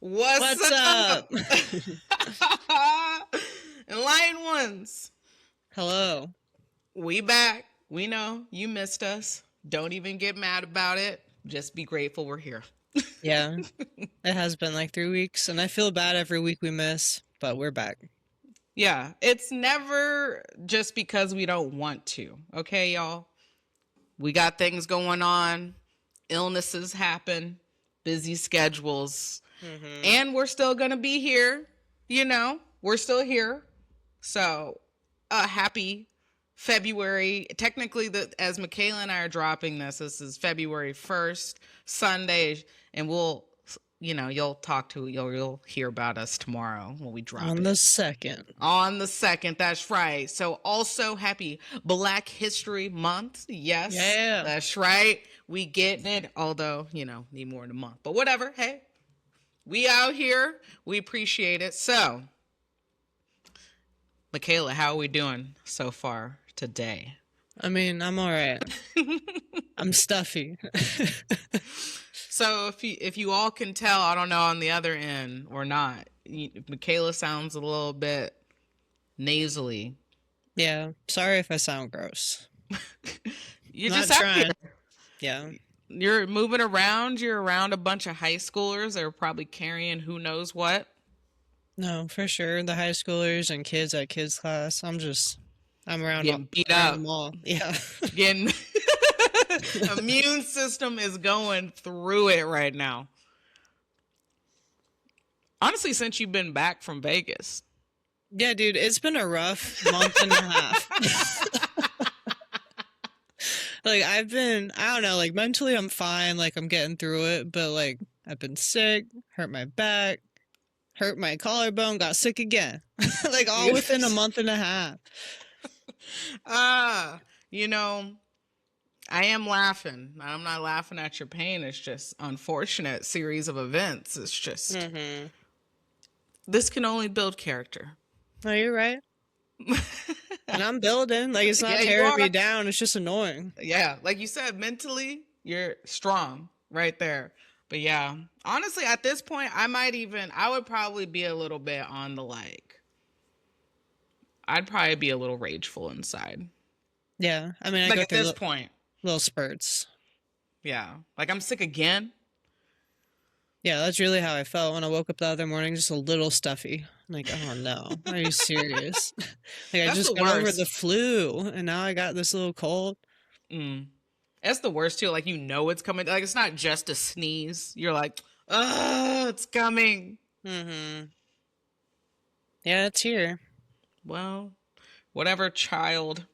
What's up? Enlightened ones. Hello. We back. We know you missed us. Don't even get mad about it. Just be grateful we're here. Yeah, it has been like 3 weeks, and I feel bad every week we miss, but we're back. Yeah, it's never just because we don't want to. Okay, y'all? We got things going on. Illnesses happen. Busy schedules. And we're still going to be here. You know, we're still here. So, happy February. Technically, as Michaela and I are dropping this is February 1st, Sunday. And you'll hear about us tomorrow when we drop On it. the 2nd. On the 2nd, that's right. So also happy Black History Month. Yes, Yeah. that's right. We getting it, although, need more than a month. But whatever, hey, we out here. We appreciate it. So, Michaela, how are we doing so far today? I mean, I'm all right. I'm stuffy. So if you all can tell, I don't know on the other end or not, Michaela sounds a little bit nasally. Yeah, sorry if I sound gross. You're Not just out trying. here. Yeah. You're moving around. You're around a bunch of high schoolers. They're probably carrying who knows what. No, for sure. The high schoolers and kids at kids class. I'm around Getting beat around up. them all. Yeah. Getting immune system is going through it right now. Honestly, since you've been back from Vegas. Yeah, dude, it's been a rough month and a half. Like, I don't know, like, mentally I'm fine, like, I'm getting through it, but, like, I've been sick, hurt my back, hurt my collarbone, got sick again. Like, all within a month and a half. I am laughing. I'm not laughing at your pain. It's just unfortunate series of events. It's just, this can only build character. No, you're right. And I'm building. Like, it's not tearing me down. It's just annoying. Yeah. Like you said, mentally, you're strong right there. But yeah, honestly, at this point, I would probably be a little bit on the I'd probably be a little rageful inside. Yeah. I mean, I like go at through this point. Little spurts. Yeah. Like, I'm sick again. Yeah, that's really how I felt when I woke up the other morning, just a little stuffy. I'm like, oh no, are you serious? Like, I just got over the flu, and now I got this little cold. That's the worst too. Like, it's coming. Like, it's not just a sneeze. You're like, oh, it's coming. Yeah, it's here. Well, whatever child,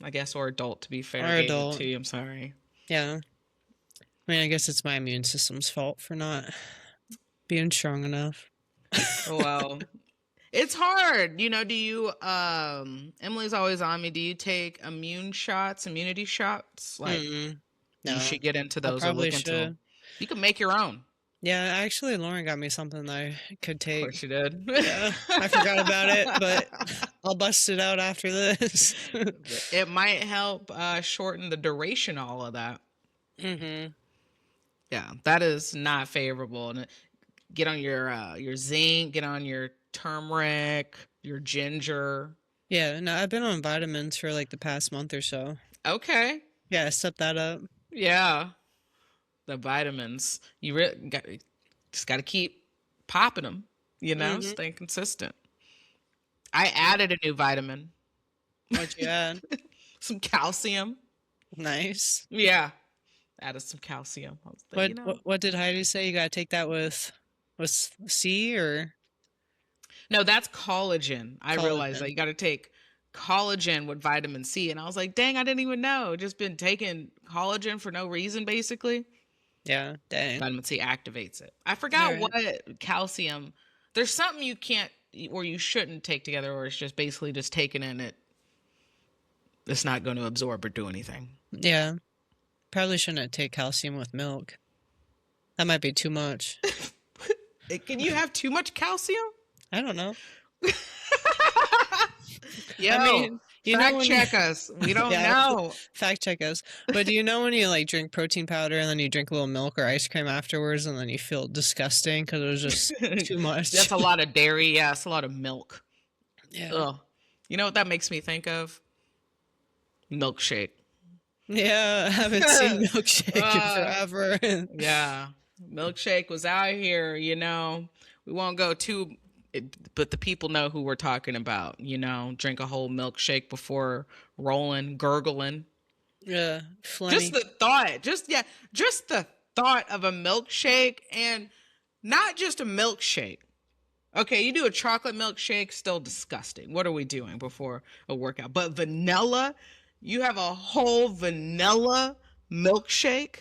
I guess, or adult, to be fair, or gave adult. it to you. I'm sorry. Yeah. I mean, I guess it's my immune system's fault for not being strong enough. Well, it's hard. Do you, Emily's always on me. Do you take immunity shots? Like, no. You should get into those. I probably should. You can make your own. Yeah, actually, Lauren got me something that I could take. Of course she did. Yeah, I forgot about it, but I'll bust it out after this. It might help shorten the duration of all of that. Yeah, that is not favorable. And get on your zinc, get on your turmeric, your ginger. Yeah, no, I've been on vitamins for like the past month or so. Okay. Yeah, I stepped that up. Yeah. The vitamins. You just got to keep popping them, staying consistent. I added a new vitamin. What'd you add? Some calcium. Nice. Yeah. Added some calcium. What did Heidi say? You got to take that with C or? No, that's collagen. I realized that you got to take collagen with vitamin C. And I was like, dang, I didn't even know. Just been taking collagen for no reason, basically. Yeah, dang. Vitamin C activates it. I forgot what calcium. There's something you can't or you shouldn't take together, or it's just basically just taking in it's not going to absorb or do anything. Yeah. Probably shouldn't take calcium with milk. That might be too much. Can you have too much calcium? I don't know. Yeah. I mean, You know Fact when check us. We don't yeah, know. fact check us. But do you know when you like drink protein powder and then you drink a little milk or ice cream afterwards and then you feel disgusting because it was just too much? That's a lot of dairy. Yeah, it's a lot of milk. Yeah. Ugh. You know what that makes me think of? Milkshake. Yeah, I haven't seen milkshake in Uh, forever. yeah. Milkshake was out here, We won't go too, but the people know who we're talking about, Drink a whole milkshake before rolling, gurgling. Yeah, Just Flenny. the thought, just the thought of a milkshake, and not just a milkshake. Okay, you do a chocolate milkshake, still disgusting. What are we doing before a workout? But vanilla, you have a whole vanilla milkshake?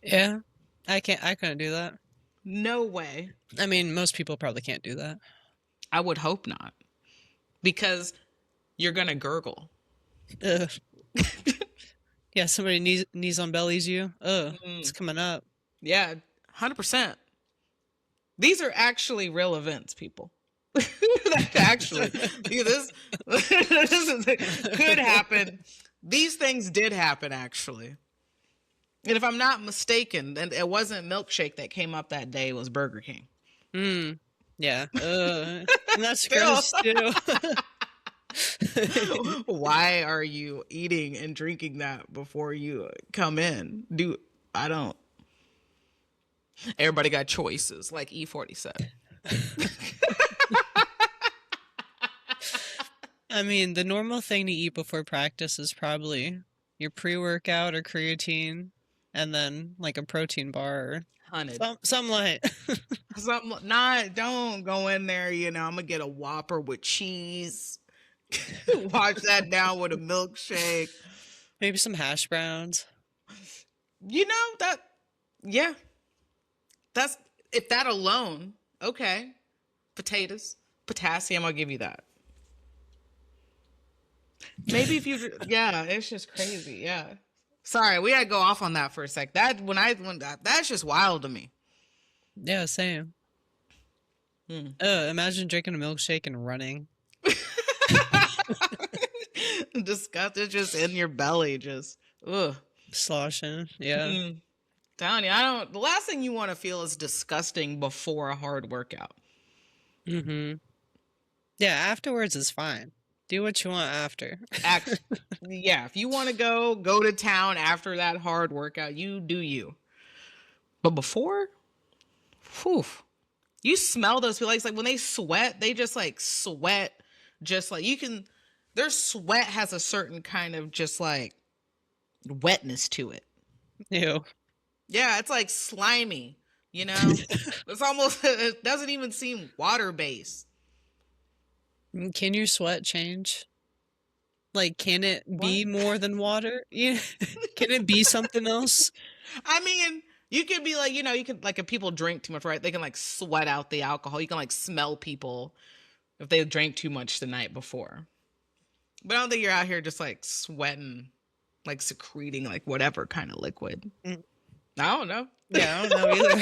Yeah, I couldn't do that. No way. I mean, most people probably can't do that. I would hope not. Because you're going to gurgle. Ugh. Yeah, somebody knees on bellies you. Ugh, it's coming up. Yeah, 100%. These are actually real events, people. Actually, this could happen. These things did happen, actually. And if I'm not mistaken, then it wasn't milkshake that came up that day, it was Burger King. Yeah. And that's gross too. Why are you eating and drinking that before you come in? I don't. Everybody got choices, like E47. I mean, the normal thing to eat before practice is probably your pre-workout or creatine, and then like a protein bar or something light. Don't go in there, I'm gonna get a Whopper with cheese. Wash that down with a milkshake. Maybe some hash browns. Yeah. That's, if that alone, okay. Potatoes, potassium, I'll give you that. Maybe if it's just crazy. Yeah. Sorry, we had to go off on that for a sec. That's just wild to me. Yeah, same. Imagine drinking a milkshake and running. Disgusting, just in your belly, just sloshing. Yeah. Telling you, the last thing you want to feel is disgusting before a hard workout. Yeah, afterwards is fine. Do what you want after. Yeah, if you want to go to town after that hard workout, you do you. But before, you smell those people. Like when they sweat, they just like sweat. Just like their sweat has a certain kind of just like wetness to it. Ew. Yeah, it's like slimy, It's almost, it doesn't even seem water-based. Can your sweat change? Like, can it be more than water? Yeah. Can it be something else? I mean, you could be like, you can, like, if people drink too much, right? They can like sweat out the alcohol. You can like smell people if they drank too much the night before. But I don't think you're out here just like sweating, like secreting like whatever kind of liquid. I don't know. Yeah, I don't know either.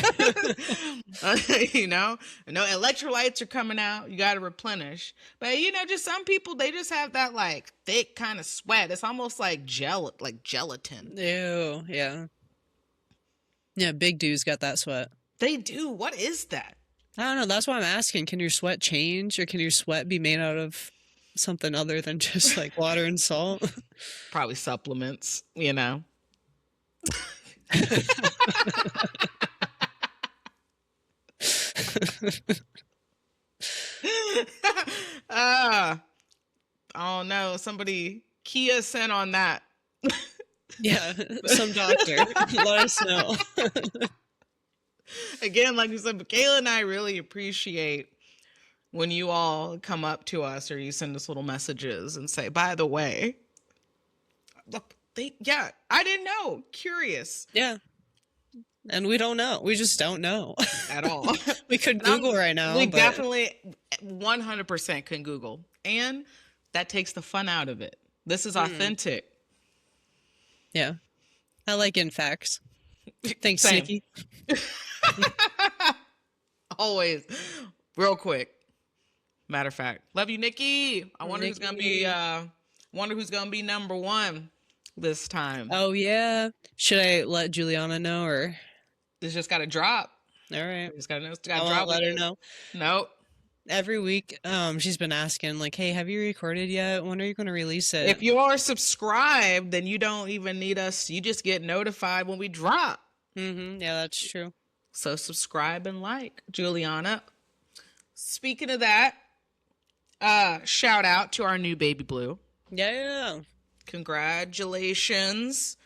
No electrolytes are coming out. You got to replenish. But just some people, they just have that like thick kind of sweat. It's almost like gelatin. Ew, yeah. Yeah, big dudes got that sweat. They do. What is that? I don't know. That's why I'm asking. Can your sweat change, or can your sweat be made out of something other than just like water and salt? Probably supplements, Oh no, somebody key us in on that. Yeah, some doctor. Let us know. Again, like you said, Michaela and I really appreciate when you all come up to us or you send us little messages and say, by the way, look, I didn't know. Curious. Yeah. And we don't know. We just don't know. At all. We could Google right now. We definitely 100% can Google. And that takes the fun out of it. This is authentic. Yeah. I like in facts. Thanks, Same. Nikki. Always. Real quick. Matter of fact, love you, Nikki. I wonder who's gonna be. Wonder who's gonna be number one this time. Oh yeah. Should I let Juliana know or? It's just got to drop. All right. Just got to I drop. won't let her know. Nope. Every week, she's been asking like, "Hey, have you recorded yet? When are you going to release it?" If you are subscribed, then you don't even need us. You just get notified when we drop. Yeah, that's true. So subscribe and like, Juliana. Speaking of that, shout out to our new baby blue. Yeah. Congratulations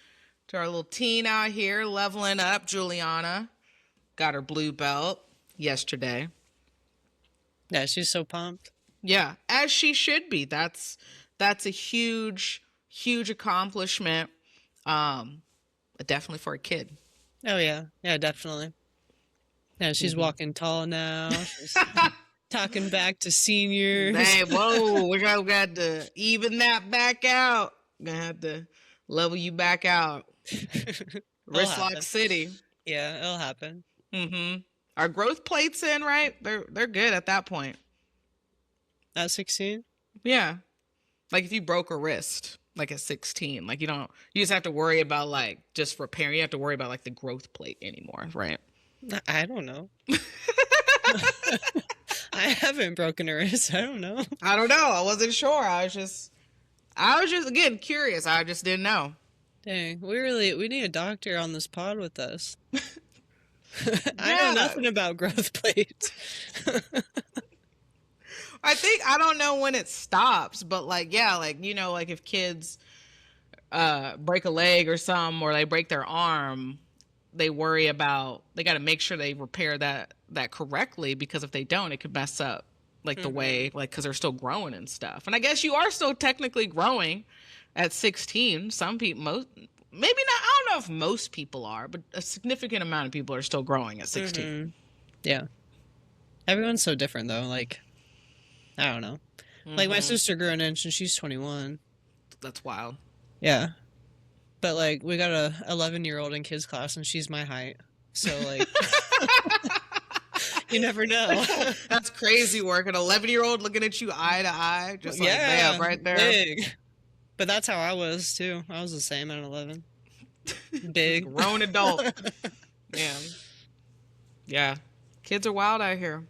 to our little teen out here leveling up. Juliana got her blue belt yesterday. Yeah, she's so pumped. Yeah, as she should be. That's a huge accomplishment. Definitely for a kid. Oh yeah, definitely. Yeah, she's walking tall now. She's talking back to seniors. Hey, whoa, we got to even that back out. Gonna have to level you back out. Wristlock City. Yeah, it'll happen. Our growth plates in, right? They're good at that point. At 16? Yeah. Like if you broke a wrist, like at 16, like you just have to worry about like just repairing. You have to worry about like the growth plate anymore, right? I don't know. I haven't broken a wrist. I don't know. I wasn't sure. I was just again curious. I just didn't know. Dang, we need a doctor on this pod with us. I know nothing about growth plates. I don't know when it stops, but like, yeah, like, you know, like if kids break a leg or something, or they break their arm, they worry about, they got to make sure they repair that correctly, because if they don't, it could mess up like the way, like, because they're still growing and stuff. And I guess you are still technically growing at 16. Some people, maybe not, I don't know if most people are, but a significant amount of people are still growing at 16. Yeah. Everyone's so different though. Like, I don't know. Like my sister grew an inch and she's 21. That's wild. Yeah. But like we got a 11-year-old in kids class and she's my height. So like you never know. That's crazy work. An 11-year-old looking at you eye to eye, just like bam, right there. Big. But that's how I was too. I was the same at 11. Big. Grown adult. Man. Yeah. Kids are wild out here.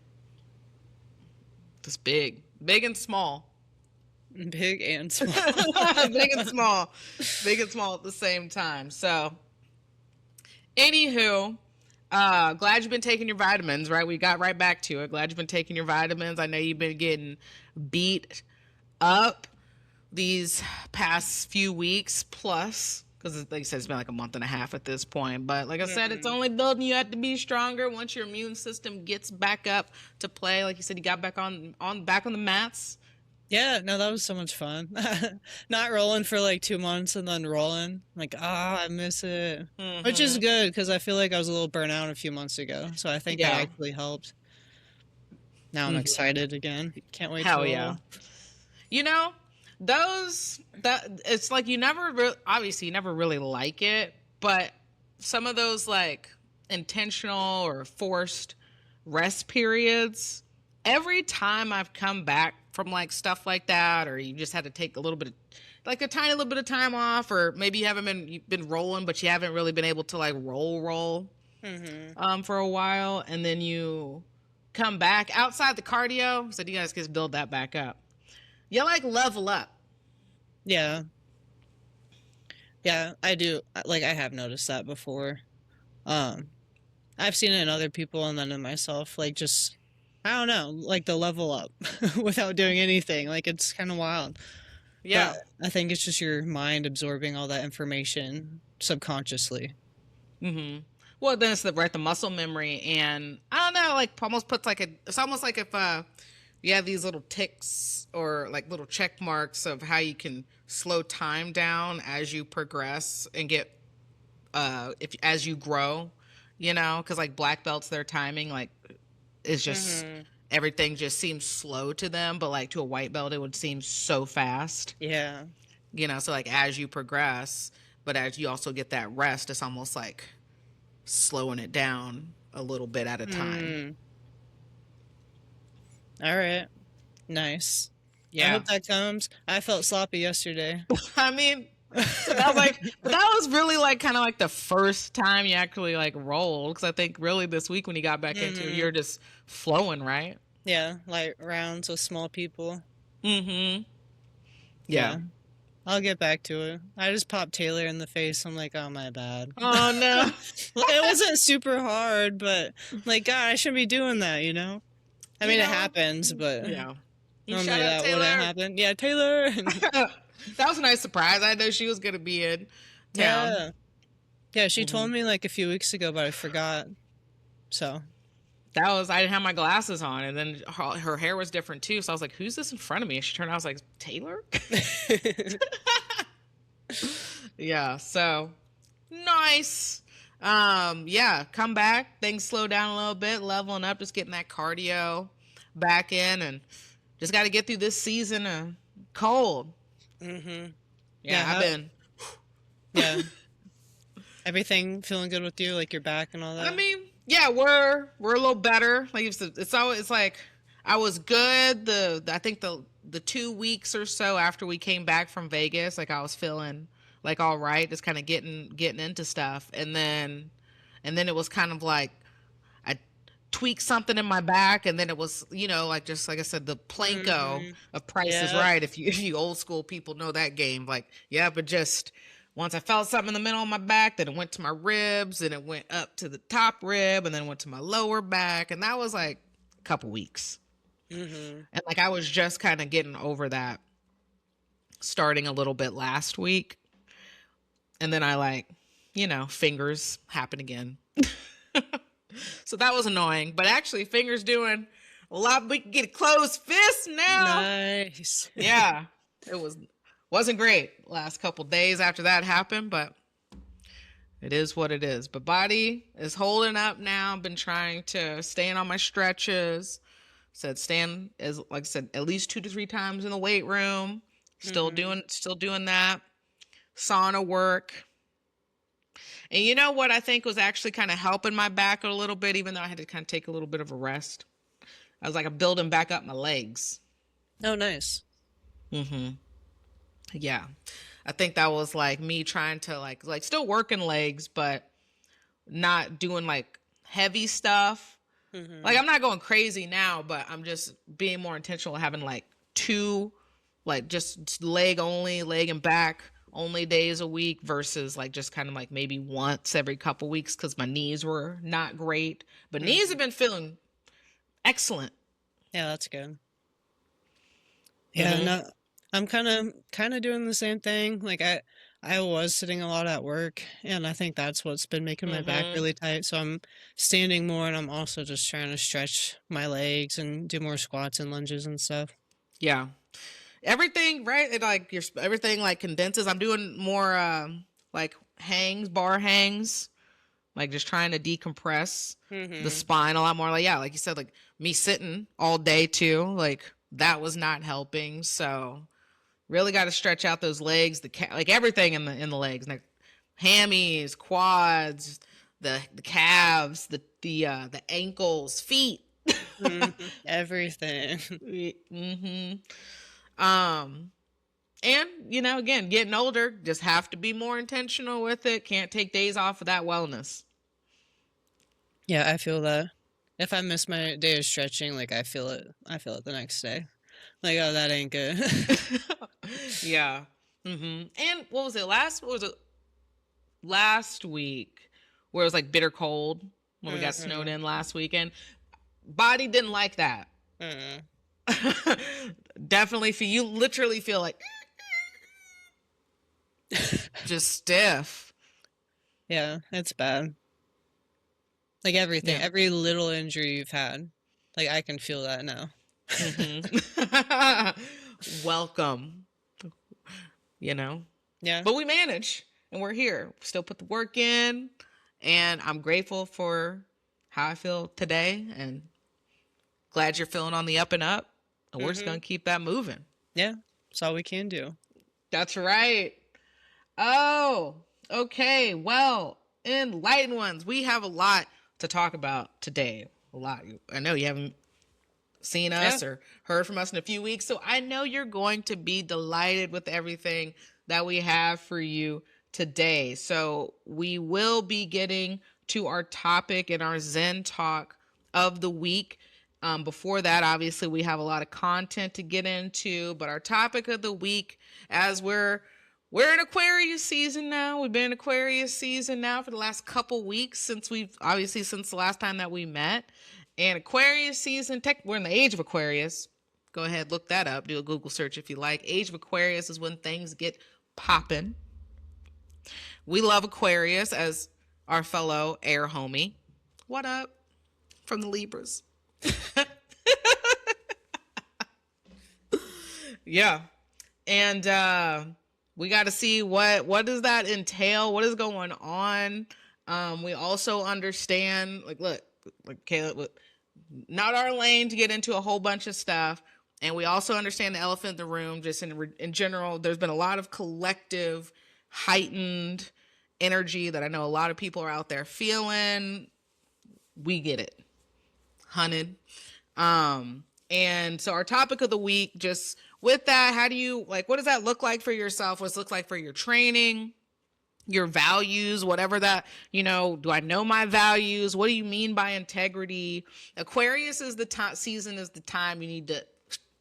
Just big and small. Big and small. Big and small at the same time. So, anywho, glad you've been taking your vitamins, right? We got right back to it. Glad you've been taking your vitamins. I know you've been getting beat up these past few weeks plus, because like I said, it's been like a month and a half at this point. But like I said, it's only building you up to be stronger once your immune system gets back up to play. Like you said, you got back on the mats. Yeah, no, that was so much fun. Not rolling for like 2 months and then rolling. Like, I miss it. Which is good, because I feel like I was a little burnt out a few months ago. So I think that actually helped. Now I'm excited again. Can't wait to roll. Yeah. You know, it's like you never really like it, but some of those like intentional or forced rest periods, every time I've come back from like stuff like that, or you just had to take a little bit of, like a tiny little bit of time off, or maybe you've been rolling, but you haven't really been able to like roll for a while, and then you come back outside the cardio, so you guys can build that back up. You like level up. Yeah. Yeah, I do. Like, I have noticed that before. I've seen it in other people and then in myself. Like, just, I don't know, like the level up without doing anything. Like, it's kind of wild. Yeah. But I think it's just your mind absorbing all that information subconsciously. Well, then it's the muscle memory, and I don't know, like almost puts like it's almost like if you have these little ticks or like little check marks of how you can slow time down as you progress and get as you grow, you know, because like black belts, their timing like is just everything just seems slow to them, but like to a white belt it would seem so fast. Yeah. You know, so like as you progress, but as you also get that rest, it's almost like slowing it down a little bit at a time. All right. Nice. I Yeah. hope that comes. I felt sloppy yesterday. I mean, so that was like, but that was really like kind of like the first time you actually like rolled. Because I think really this week when you got back into it, Mm-hmm. you're just flowing, right? Yeah, like rounds with small people. Mm-hmm. Yeah. Yeah. I'll get back to it. I just popped Taylor in the face. I'm like, oh, my bad. Oh no. It wasn't super hard, but like, God, I shouldn't be doing that, you know? I You mean, it know, happens, but yeah. You shout normally out that wouldn't Taylor. happen. Yeah, Taylor. That was a nice surprise. I know she was gonna be in town. Yeah. Yeah, she Hmm. told me like a few weeks ago, but I forgot. So. That was I didn't have my glasses on, and then her hair was different too. So I was like, "Who's this in front of me?" And she turned out, I was like, "Taylor." Yeah. So nice. Yeah. Come back. Things slow down a little bit, leveling up, just getting that cardio back in, and just got to get through this season of cold. Mm-hmm. Yeah, I've been. Yeah. Everything feeling good with you, like your back and all that? I mean, yeah, we're a little better. Like it's always it's like I was good. I think the 2 weeks or so after we came back from Vegas, like I was feeling like all right, just kind of getting into stuff, and then it was kind of like I tweaked something in my back, and then it was like just like I said, the Planko of Price is Yeah. Right. If you old school people know that game, like yeah, but just once I felt something in the middle of my back, then it went to my ribs, and it went up to the top rib, and then went to my lower back, and that was like a couple weeks. Mm-hmm. And like I was just kind of getting over that starting a little bit last week. And then I fingers happen again. So that was annoying. But actually fingers doing a lot. We can get a closed fist now. Nice. Yeah. It wasn't great last couple days after that happened, but it is what it is. But body is holding up now. I've been trying to stand on my stretches. Said stand as like I said at least 2 to 3 times in the weight room. Still doing that. Sauna work. And you know what I think was actually kind of helping my back a little bit, even though I had to kind of take a little bit of a rest. I was like, I'm building back up my legs. Oh, nice. Mm-hmm. Yeah. I think that was like me trying to like still working legs, but not doing like heavy stuff. Mm-hmm. Like I'm not going crazy now, but I'm just being more intentional, having like 2, like just leg and back only days a week versus like just kind of like maybe once every couple weeks because my knees were not great. But knees have been feeling excellent. Yeah, that's good. Yeah, no, I'm kind of doing the same thing. Like I was sitting a lot at work, and I think that's what's been making my back really tight. So I'm standing more, and I'm also just trying to stretch my legs and do more squats and lunges and stuff. Yeah. Everything, right? It like everything like condenses. I'm doing more like bar hangs, like just trying to decompress the spine a lot more. Like yeah, like you said, like me sitting all day too, like that was not helping. So really got to stretch out those legs, like everything in the legs, like hammies, quads, the calves, the ankles, feet. Everything. Mm-hmm. And again, getting older, just have to be more intentional with it. Can't take days off of that wellness. Yeah, I feel that. If I miss my day of stretching, like I feel it the next day. Like, oh, that ain't good. Yeah. Mm-hmm. And what was it last week where it was like bitter cold when we got snowed in last weekend? Body didn't like that. Definitely you literally feel like just stiff. Yeah, it's bad. Like everything, every little injury you've had, like I can feel that now. Welcome. Yeah. But we manage, and we're here. Still put the work in, and I'm grateful for how I feel today, and glad you're feeling on the up and up. And we're just gonna keep that moving. Yeah, that's all we can do. That's right. Oh, okay. Well, enlightened ones, we have a lot to talk about today. A lot. I know you haven't seen us or heard from us in a few weeks. So I know you're going to be delighted with everything that we have for you today. So we will be getting to our topic and our Zen talk of the week. Before that, obviously, we have a lot of content to get into, but our topic of the week, as we're in Aquarius season now. We've been in Aquarius season now for the last couple weeks since the last time that we met. And Aquarius season, we're in the age of Aquarius. Go ahead, look that up. Do a Google search if you like. Age of Aquarius is when things get popping. We love Aquarius as our fellow air homie. What up from the Libras? Yeah. And we got to see what does that entail? What is going on? We also understand, look, Caleb, not our lane to get into a whole bunch of stuff. And we also understand the elephant in the room, just in general. There's been a lot of collective, heightened energy that I know a lot of people are out there feeling. We get it. Hunted. And so our topic of the week, just with that, how do you, what does that look like for yourself? What's it look like for your training, your values, whatever that, do I know my values? What do you mean by integrity? Aquarius is the season is the time you need to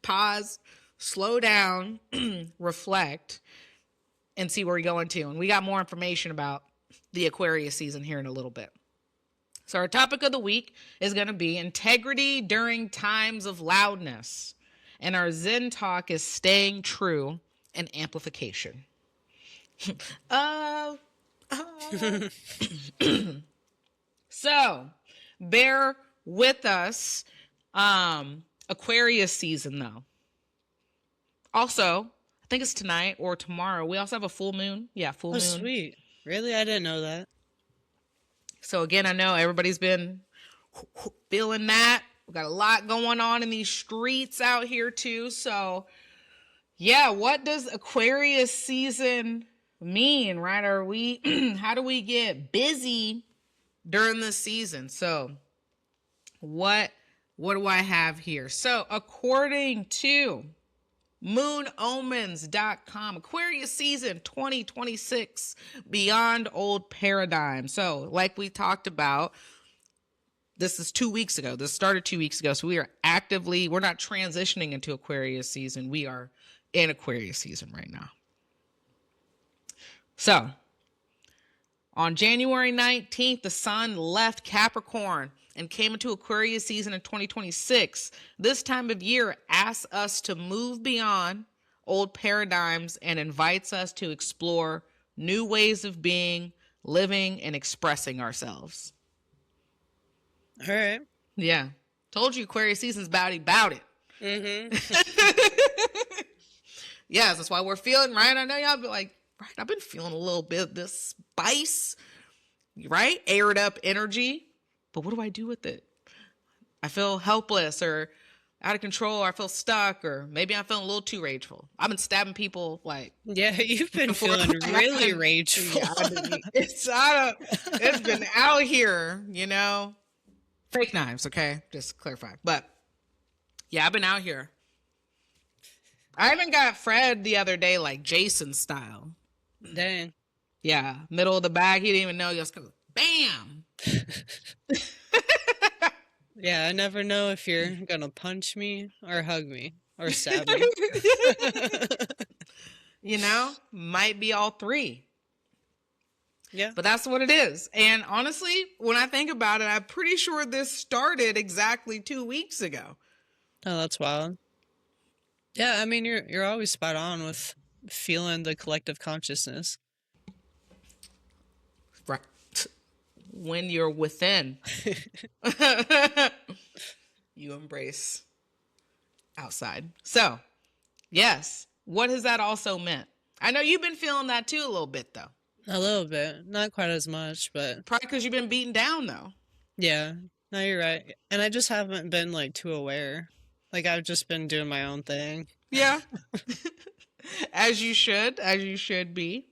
pause, slow down, reflect, and see where you're going to. And we got more information about the Aquarius season here in a little bit. So our topic of the week is going to be integrity during times of loudness. And our Zen talk is staying true and amplification. So bear with us. Aquarius season though. Also, I think it's tonight or tomorrow. We also have a full moon. Yeah, full moon. Oh, sweet. Really? I didn't know that. So again, I know everybody's been feeling that. We got a lot going on in these streets out here too. So yeah, what does Aquarius season mean, right? How do we get busy during this season? So what do I have here? So according to moonomens.com, Aquarius season 2026, beyond old paradigm. So like we talked about, this is 2 weeks ago. This started 2 weeks ago. So we're not transitioning into Aquarius season. We are in Aquarius season right now. So on January 19th, the sun left Capricorn and came into Aquarius season in 2026. This time of year asks us to move beyond old paradigms and invites us to explore new ways of being, living, and expressing ourselves. All right. Yeah. Told you Aquarius season's about it. Mm-hmm. Yes, that's why we're feeling, right? I know y'all be like, right, I've been feeling a little bit of this spice, right? Aired up energy. But what do I do with it? I feel helpless or out of control, or I feel stuck, or maybe I'm feeling a little too rageful. I've been stabbing people Yeah, you've been feeling really rageful. Yeah, it's been out here, Fake knives, okay? Just to clarify. But yeah, I've been out here. I even got Fred the other day, Jason style. Dang. Yeah, middle of the bag. He didn't even know. He just goes, bam. Yeah, I never know if you're gonna punch me or hug me or stab me. Might be all three. Yeah. But that's what it is. And honestly, when I think about it, I'm pretty sure this started exactly 2 weeks ago. Oh, that's wild. Yeah, I mean, you're always spot on with feeling the collective consciousness. Right. When you're within, you embrace outside. So, yes. What has that also meant? I know you've been feeling that too a little bit, though. A little bit. Not quite as much, but... Probably because you've been beaten down, though. Yeah. No, you're right. And I just haven't been, too aware. I've just been doing my own thing. Yeah. As you should be.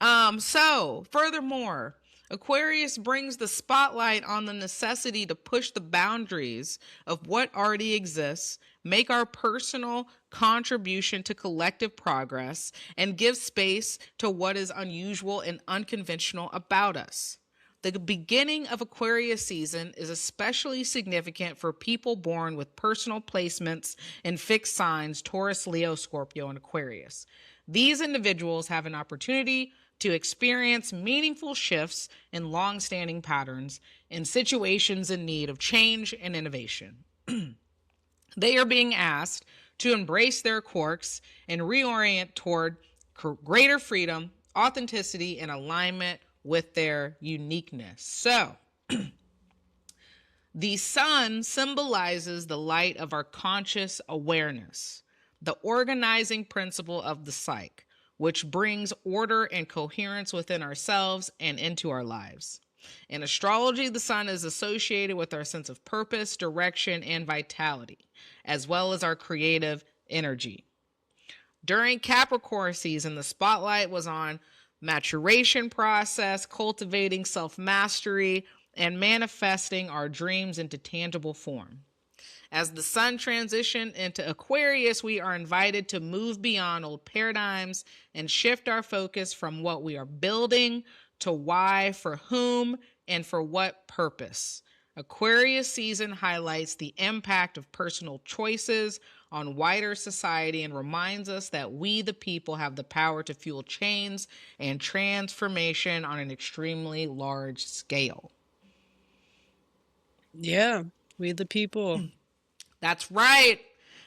So, furthermore, Aquarius brings the spotlight on the necessity to push the boundaries of what already exists, make our personal contribution to collective progress, and give space to what is unusual and unconventional about us. The beginning of Aquarius season is especially significant for people born with personal placements and fixed signs Taurus, Leo, Scorpio, and Aquarius. These individuals have an opportunity to experience meaningful shifts in long-standing patterns in situations in need of change and innovation. They are being asked to embrace their quirks and reorient toward greater freedom, authenticity, and alignment with their uniqueness. So, the sun symbolizes the light of our conscious awareness, the organizing principle of the psyche, which brings order and coherence within ourselves and into our lives. In astrology, the sun is associated with our sense of purpose, direction, and vitality, as well as our creative energy. During Capricorn season, the spotlight was on maturation process, cultivating self-mastery, and manifesting our dreams into tangible form. As the sun transitioned into Aquarius, we are invited to move beyond old paradigms and shift our focus from what we are building to why, for whom, and for what purpose. Aquarius season highlights the impact of personal choices on wider society and reminds us that we, the people, have the power to fuel change and transformation on an extremely large scale. Yeah, we the people. That's right.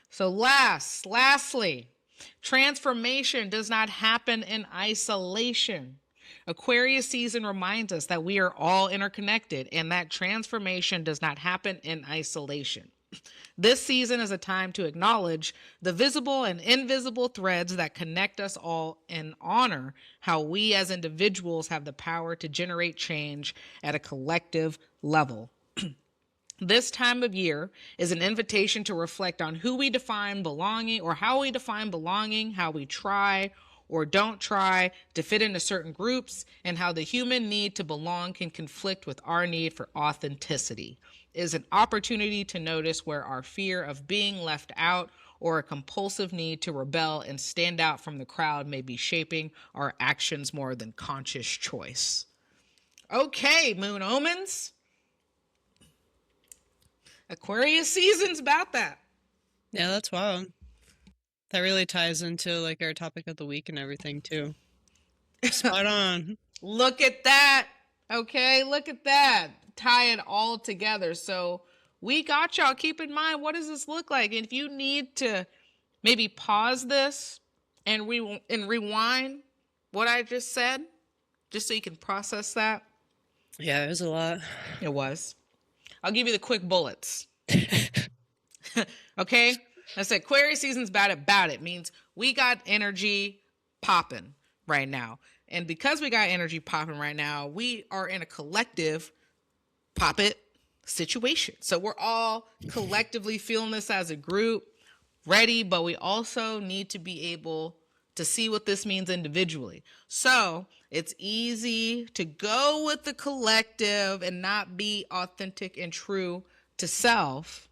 So lastly, transformation does not happen in isolation. Aquarius season reminds us that we are all interconnected and that transformation does not happen in isolation. This season is a time to acknowledge the visible and invisible threads that connect us all and honor how we as individuals have the power to generate change at a collective level. This time of year is an invitation to reflect on who we define belonging or how we define belonging, how we try or don't try to fit into certain groups, and how the human need to belong can conflict with our need for authenticity. It is an opportunity to notice where our fear of being left out or a compulsive need to rebel and stand out from the crowd may be shaping our actions more than conscious choice. Okay, moon omens. Aquarius season's about that. Yeah, that's wild. That really ties into like our topic of the week and everything too. Spot on. Look at that. Okay, look at that. Tie it all together. So we got y'all. Keep in mind, what does this look like? And if you need to maybe pause this and rewind what I just said, just so you can process that. Yeah, it was a lot. It was. I'll give you the quick bullets. Okay? I said Aquarius season's about it. Means we got energy popping right now. And because we got energy popping right now, we are in a collective pop it situation. So we're all collectively feeling this as a group, ready, but we also need to be able to see what this means individually. So it's easy to go with the collective and not be authentic and true to self,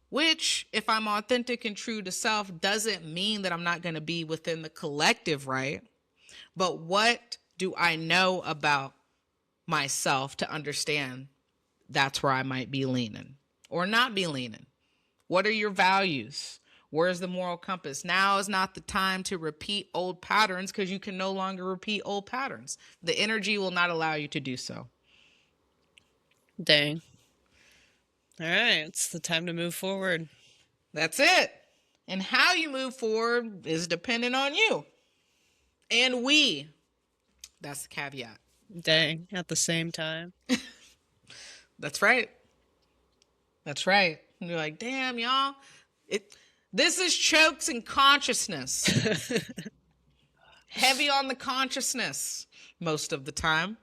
which, if I'm authentic and true to self, doesn't mean that I'm not going to be within the collective, right? But what do I know about myself to understand that's where I might be leaning or not be leaning? What are your values? Where's the moral compass? Now is not the time to repeat old patterns because you can no longer repeat old patterns. The energy will not allow you to do so. Dang. All right, it's the time to move forward. That's it. And how you move forward is dependent on you. And we. That's the caveat. Dang, at the same time. That's right. That's right. And you're like, damn, y'all. This is chokes and consciousness. Heavy on the consciousness most of the time.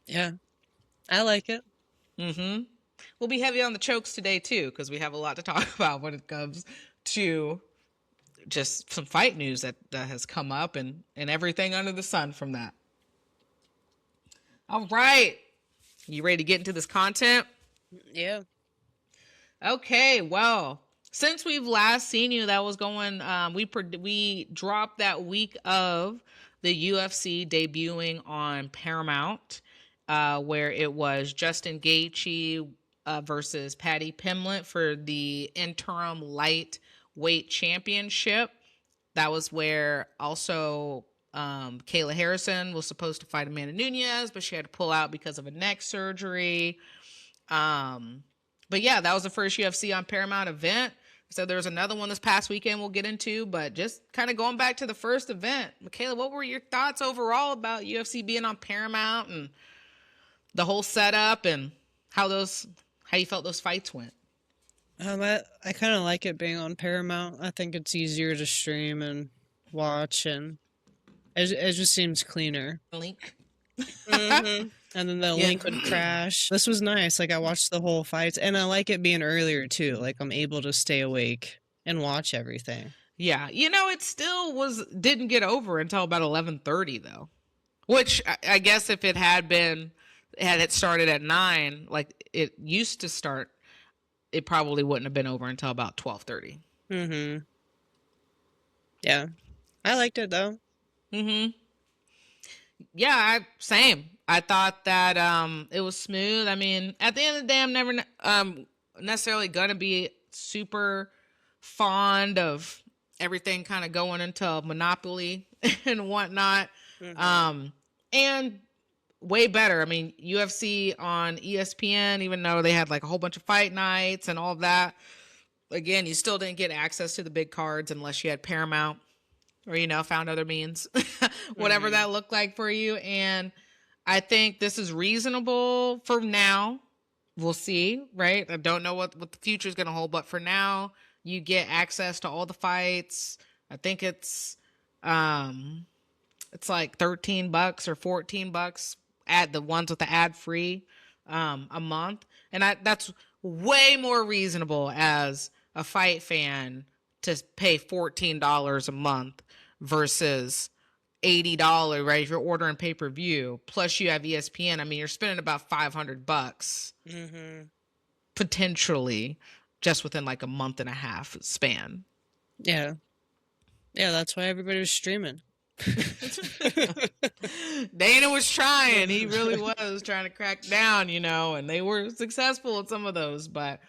Yeah, I like it. Mm-hmm. We'll be heavy on the chokes today, too, because we have a lot to talk about when it comes to just some fight news that has come up and everything under the sun from that. All right. You ready to get into this content? Yeah. Okay, well, since we've last seen you, that was going. We dropped that week of the UFC debuting on Paramount, where it was Justin Gaethje versus Paddy Pimblett for the interim lightweight championship. That was where also Kayla Harrison was supposed to fight Amanda Nunes, but she had to pull out because of a neck surgery. But yeah, that was the first UFC on Paramount event. So there's another one this past weekend we'll get into, but just kind of going back to the first event. Michaela, what were your thoughts overall about UFC being on Paramount and the whole setup and how you felt those fights went? I kind of like it being on Paramount. I think it's easier to stream and watch, and it just seems cleaner. Link. And then the link would crash. This was nice. Like, I watched the whole fights, and I like it being earlier too. Like, I'm able to stay awake and watch everything. Yeah, it still didn't get over until about 11:30 though, which I guess if it had started at 9 like it used to start, it probably wouldn't have been over until about 12:30. Yeah, I liked it though. Yeah, same. I thought that it was smooth. I mean, at the end of the day, I'm never necessarily gonna be super fond of everything kind of going into Monopoly and whatnot. And way better. I mean, UFC on ESPN, even though they had like a whole bunch of fight nights and all of that, again, you still didn't get access to the big cards unless you had Paramount or, found other means, whatever that looked like for you. And I think this is reasonable for now. We'll see, right? I don't know what the future is going to hold, but for now, you get access to all the fights. I think it's like $13 or $14 at the ones with the ad free a month, and that's way more reasonable as a fight fan to pay $14 a month versus $80, right? If you're ordering pay-per-view, plus you have ESPN, I mean, you're spending about $500 potentially just within like a month and a half span. Yeah, that's why everybody was streaming. Dana was trying. He really was trying to crack down, and they were successful at some of those. But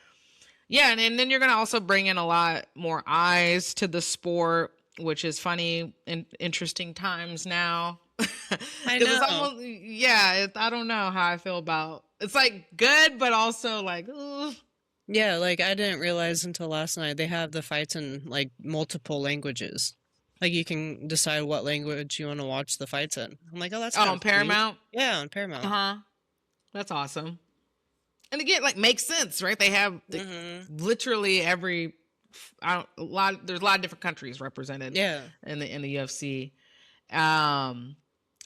yeah, and then you're going to also bring in a lot more eyes to the sport, which is funny and interesting times now. I know. I don't know how I feel about it's like good, but also like, ugh. Yeah, like I didn't realize until last night they have the fights in like multiple languages. Like you can decide what language you want to watch the fights in. I'm like, oh, that's on Paramount. Yeah, on Paramount. That's awesome. And again, like makes sense, right? They have literally every there's a lot of different countries represented. Yeah, in the UFC. And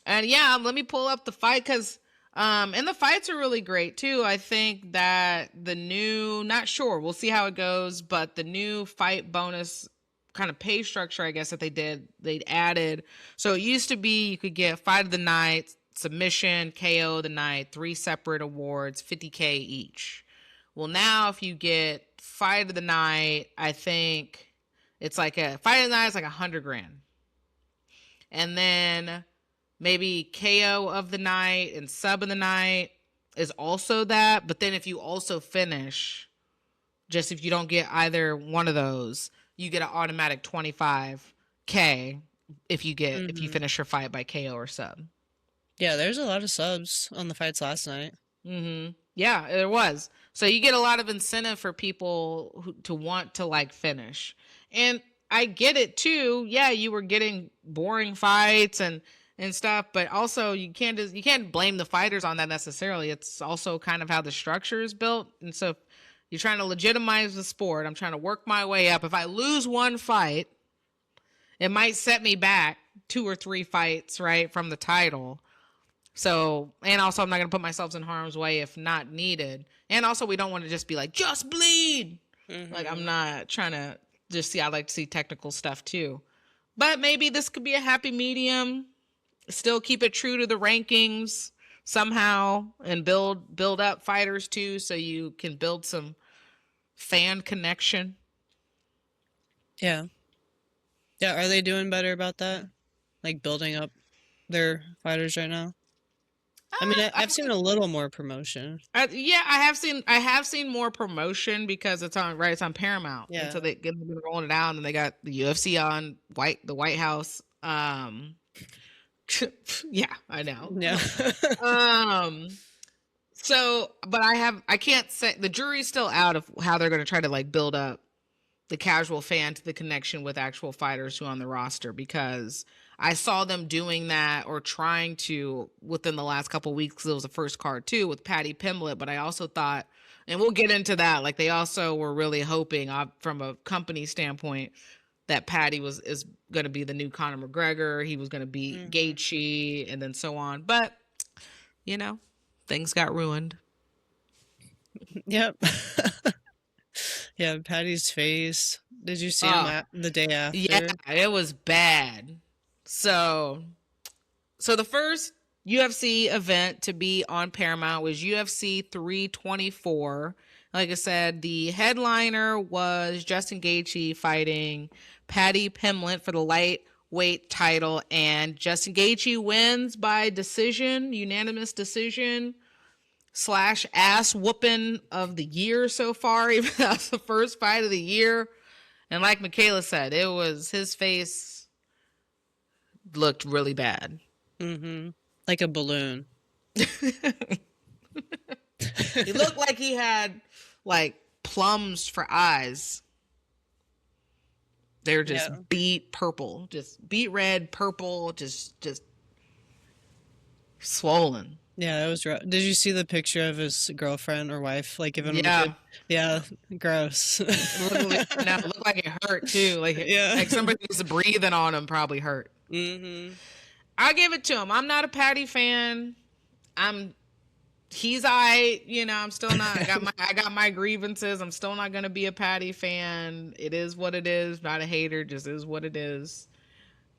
yeah, let me pull up the fight because and the fights are really great too. I think that not sure, we'll see how it goes, but the new fight bonus kind of pay structure, I guess, that they'd added. So it used to be you could get fight of the night, submission, KO of the night, 3 separate awards, $50K each. Well, now if you get fight of the night, I think it's like a fight of the night is like $100,000. And then maybe KO of the night and sub of the night is also that. But then if you also finish, just if you don't get either one of those, you get an automatic $25K if you finish your fight by KO or sub. Yeah, there's a lot of subs on the fights last night. Yeah, there was. So you get a lot of incentive for people to want to like finish. And I get it too. Yeah, you were getting boring fights and stuff, but also you can't blame the fighters on that necessarily. It's also kind of how the structure is built. And so you're trying to legitimize the sport. I'm trying to work my way up. If I lose one fight, it might set me back 2 or 3 fights, right, from the title. So, and also I'm not going to put myself in harm's way if not needed. And also we don't want to just be like, just bleed. Like I'm not trying to just I like to see technical stuff too. But maybe this could be a happy medium. Still keep it true to the rankings. somehow and build up fighters too, so you can build some fan connection. Yeah. Yeah, are they doing better about that? Like building up their fighters right now? I mean, I've seen a little more promotion. Yeah, I have seen more promotion because it's on Paramount, and Yeah. so they've been rolling it out, and they got the UFC on the White House. Yeah, I know. Yeah. So, but I can't say, the jury's still out of how they're going to try to like build up the casual fan to the connection with actual fighters who are on the roster, because I saw them doing that or trying to within the last couple of weeks, because it was the first card too with Patty Pimblett. But I also thought, and we'll get into that, like they also were really hoping from a company standpoint that Patty is going to be the new Conor McGregor. He was going to beat Gaethje and then so on. But, you know, things got ruined. Yep. Yeah, Patty's face. Did you see him the day after? Yeah, it was bad. So the first UFC event to be on Paramount was UFC 324. Like I said, the headliner was Justin Gaethje fighting Patty Pimblett for the lightweight title, and Justin Gaethje wins by decision, unanimous decision / ass whooping of the year so far. Even though that's the first fight of the year, and like Michaela said, it was, his face looked really bad. Like a balloon. He looked like he had like plums for eyes. They're just beet purple, just beet red, purple, just swollen. Yeah, it was rough. Did you see the picture of his girlfriend or wife, like giving him Yeah. a good... Yeah, gross. It looked like it hurt too. Like, like somebody was breathing on him probably hurt. I'll give it to him. I'm not a Patty fan. He's I'm still not. I got my grievances. I'm still not gonna be a Patty fan. It is what it is. Not a hater. Just is what it is.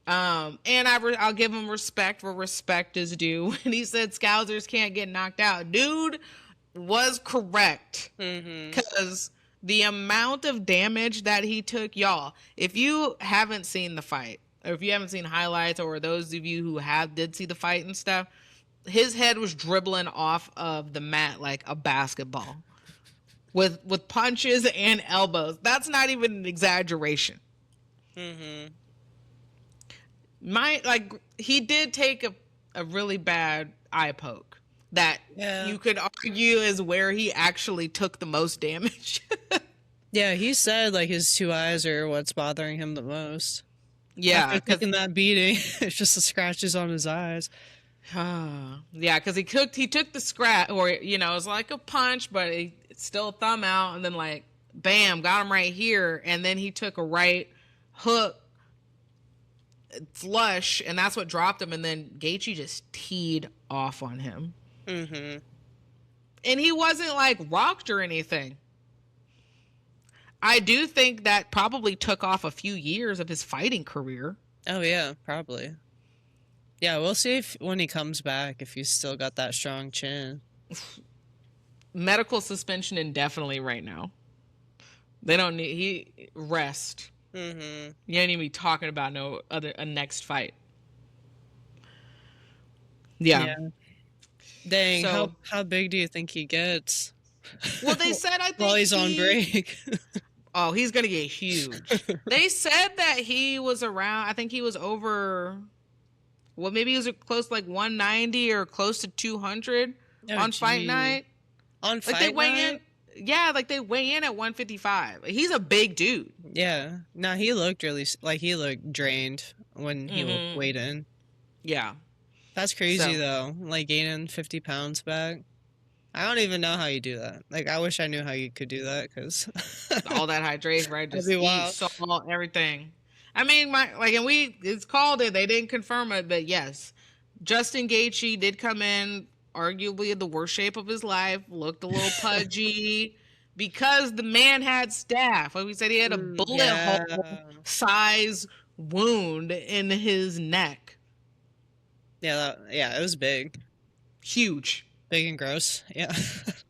And I'll give him respect where respect is due. When he said Scousers can't get knocked out, dude was correct. Because the amount of damage that he took, y'all, if you haven't seen the fight, or if you haven't seen highlights, or those of you who did see the fight and stuff, his head was dribbling off of the mat like a basketball with punches and elbows. That's not even an exaggeration. He did take a really bad eye poke that you could argue is where he actually took the most damage. Yeah, he said like his two eyes are what's bothering him the most. Yeah, after taking that beating, it's just the scratches on his eyes. Yeah, because he took the scratch, or it was like a punch, but it's still a thumb out, and then like bam, got him right here, and then he took a right hook flush, and that's what dropped him, and then Gaethje just teed off on him. And he wasn't like rocked or anything. I do think that probably took off a few years of his fighting career. Oh yeah, probably. Yeah, we'll see when he comes back, if he's still got that strong chin. Medical suspension indefinitely right now. They don't need rest. You ain't even be talking about a next fight. Yeah. Dang, so, how big do you think he gets? Well, they said I think while he's on break. Oh, he's gonna get huge. They said that he was around. I think he was over. Well, maybe he was close to like 190 or close to 200 on fight night. On fight night? Yeah, like they weigh in at 155. He's a big dude. Yeah. No, he looked he looked drained when he weighed in. Yeah. That's crazy though. Like gaining 50 pounds back. I don't even know how you do that. Like, I wish I knew how you could do that, because all that hydration, right? Just eat salt, everything. I mean, it's called it. They didn't confirm it, but yes, Justin Gaethje did come in arguably in the worst shape of his life. Looked a little pudgy because the man had staph. Like we said, he had a bullet hole size wound in his neck. Yeah, it was big. Huge. Big and gross. Yeah.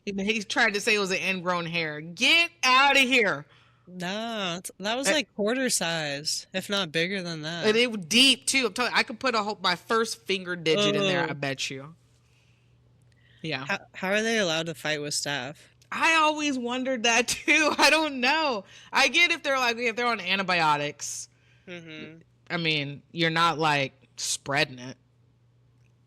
He tried to say it was an ingrown hair. Get out of here. No, that was like quarter size, if not bigger than that. And it was deep too. I'm telling you, I could put my first finger digit in there, I bet you. Yeah. How are they allowed to fight with staff? I always wondered that too. I don't know. I get if they're on antibiotics. Mm-hmm. I mean, you're not like spreading it.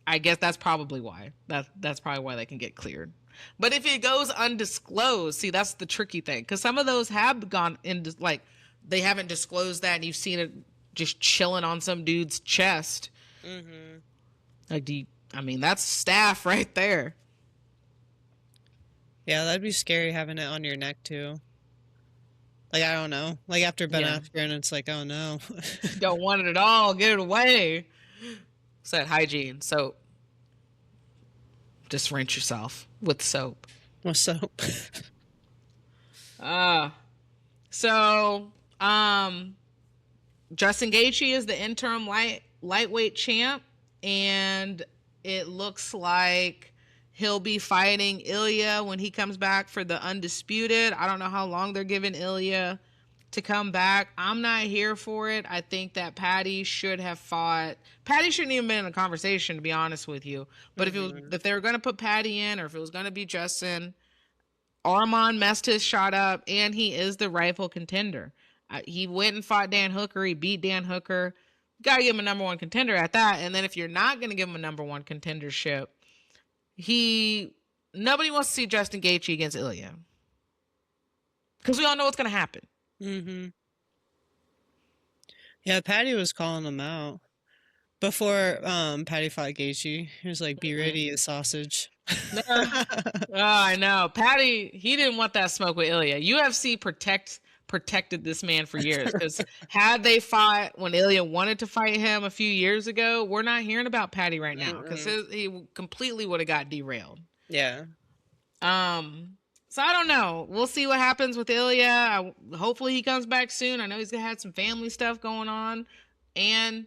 I guess that's probably why. That's probably why they can get cleared. But if it goes undisclosed, see, that's the tricky thing. Because some of those have gone into, like, they haven't disclosed that, and you've seen it just chilling on some dude's chest. Mm-hmm. Like, that's staph right there. Yeah, that'd be scary having it on your neck, too. Like, I don't know. Like, after Ben Askren, it's like, oh, no. Don't want it at all. Get it away. It's that hygiene. So, just rinse yourself with soap. With soap. So, Justin Gaethje is the interim lightweight champ, and it looks like he'll be fighting Ilya when he comes back for the undisputed. I don't know how long they're giving Ilya to come back. I'm not here for it. I think that Patty should have fought. Patty shouldn't even been in a conversation, to be honest with you. But if they were going to put Patty in, or if it was going to be Justin, Arman messed his shot up, and he is the rightful contender. He went and fought Dan Hooker. He beat Dan Hooker. You got to give him a number one contender at that. And then if you're not going to give him a number one contendership, nobody wants to see Justin Gaethje against Ilya. Because we all know what's going to happen. Mm-hmm. Yeah, Patty was calling him out before Patty fought Gaethje. He was like, "Be ready, you sausage." Oh, I know. Patty, he didn't want that smoke with Ilya. UFC protected this man for years, because had they fought when Ilya wanted to fight him a few years ago, we're not hearing about Patty right now, because he completely would have got derailed. Yeah. So I don't know. We'll see what happens with Ilya. Hopefully he comes back soon. I know he's had some family stuff going on. And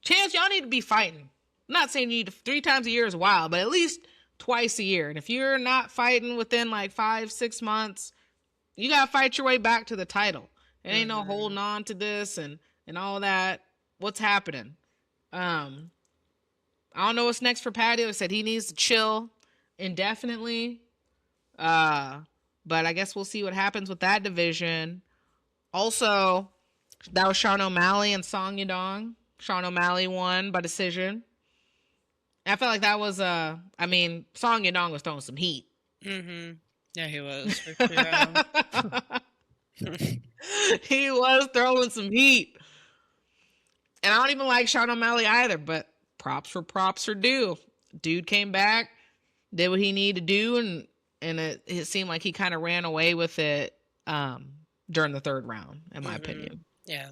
Chance, y'all need to be fighting. I'm not saying you need 3 times a year is a while, but at least twice a year. And if you're not fighting within like 5-6 months, you got to fight your way back to the title. It ain't no holding on to this and all that. What's happening? I don't know what's next for Patty. I said he needs to chill indefinitely. But I guess we'll see what happens with that division. Also, that was Sean O'Malley and Song Yadong. Sean O'Malley won by decision. I felt like that was Song Yadong was throwing some heat. Mm-hmm. Yeah, he was. For sure. He was throwing some heat. And I don't even like Sean O'Malley either, but props for props are due. Dude came back, did what he needed to do, and it seemed like he kind of ran away with it during the 3rd round, in my opinion. Yeah.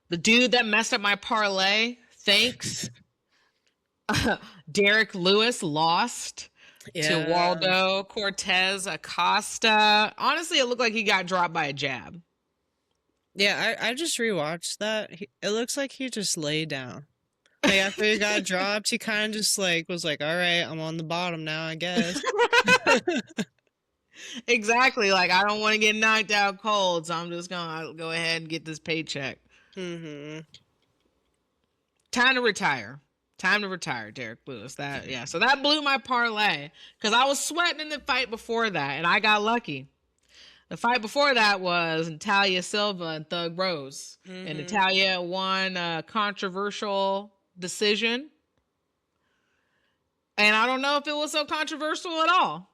The dude that messed up my parlay, thanks. Derek Lewis lost to Waldo Cortez Acosta. Honestly, it looked like he got dropped by a jab. Yeah, I just rewatched that. It looks like he just lay down. Like, after he got dropped, he kind of just was like, all right, I'm on the bottom now, I guess. Exactly. Like, I don't want to get knocked out cold, so I'm just going to go ahead and get this paycheck. Mm-hmm. Time to retire, Derek Lewis. So that blew my parlay, because I was sweating in the fight before that, and I got lucky. The fight before that was Natalia Silva and Thug Rose. Mm-hmm. And Natalia won a controversial decision. And I don't know if it was so controversial at all.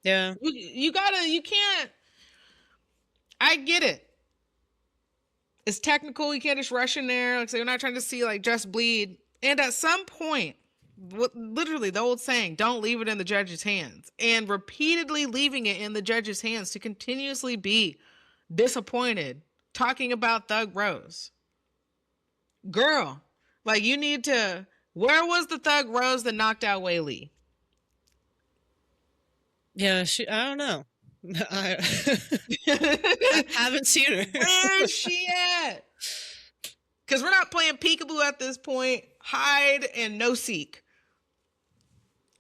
Yeah. You can't. I get it. It's technical. You can't just rush in there. Like, so you're not trying to see just bleed. And at some point, literally the old saying, don't leave it in the judge's hands. And repeatedly leaving it in the judge's hands to continuously be disappointed talking about Thug Rose. Girl, you need to. Where was the Thug Rose that knocked out Wei Lee? Yeah, I don't know. I haven't seen her. Where's she at? Because we're not playing peekaboo at this point. Hide and no seek.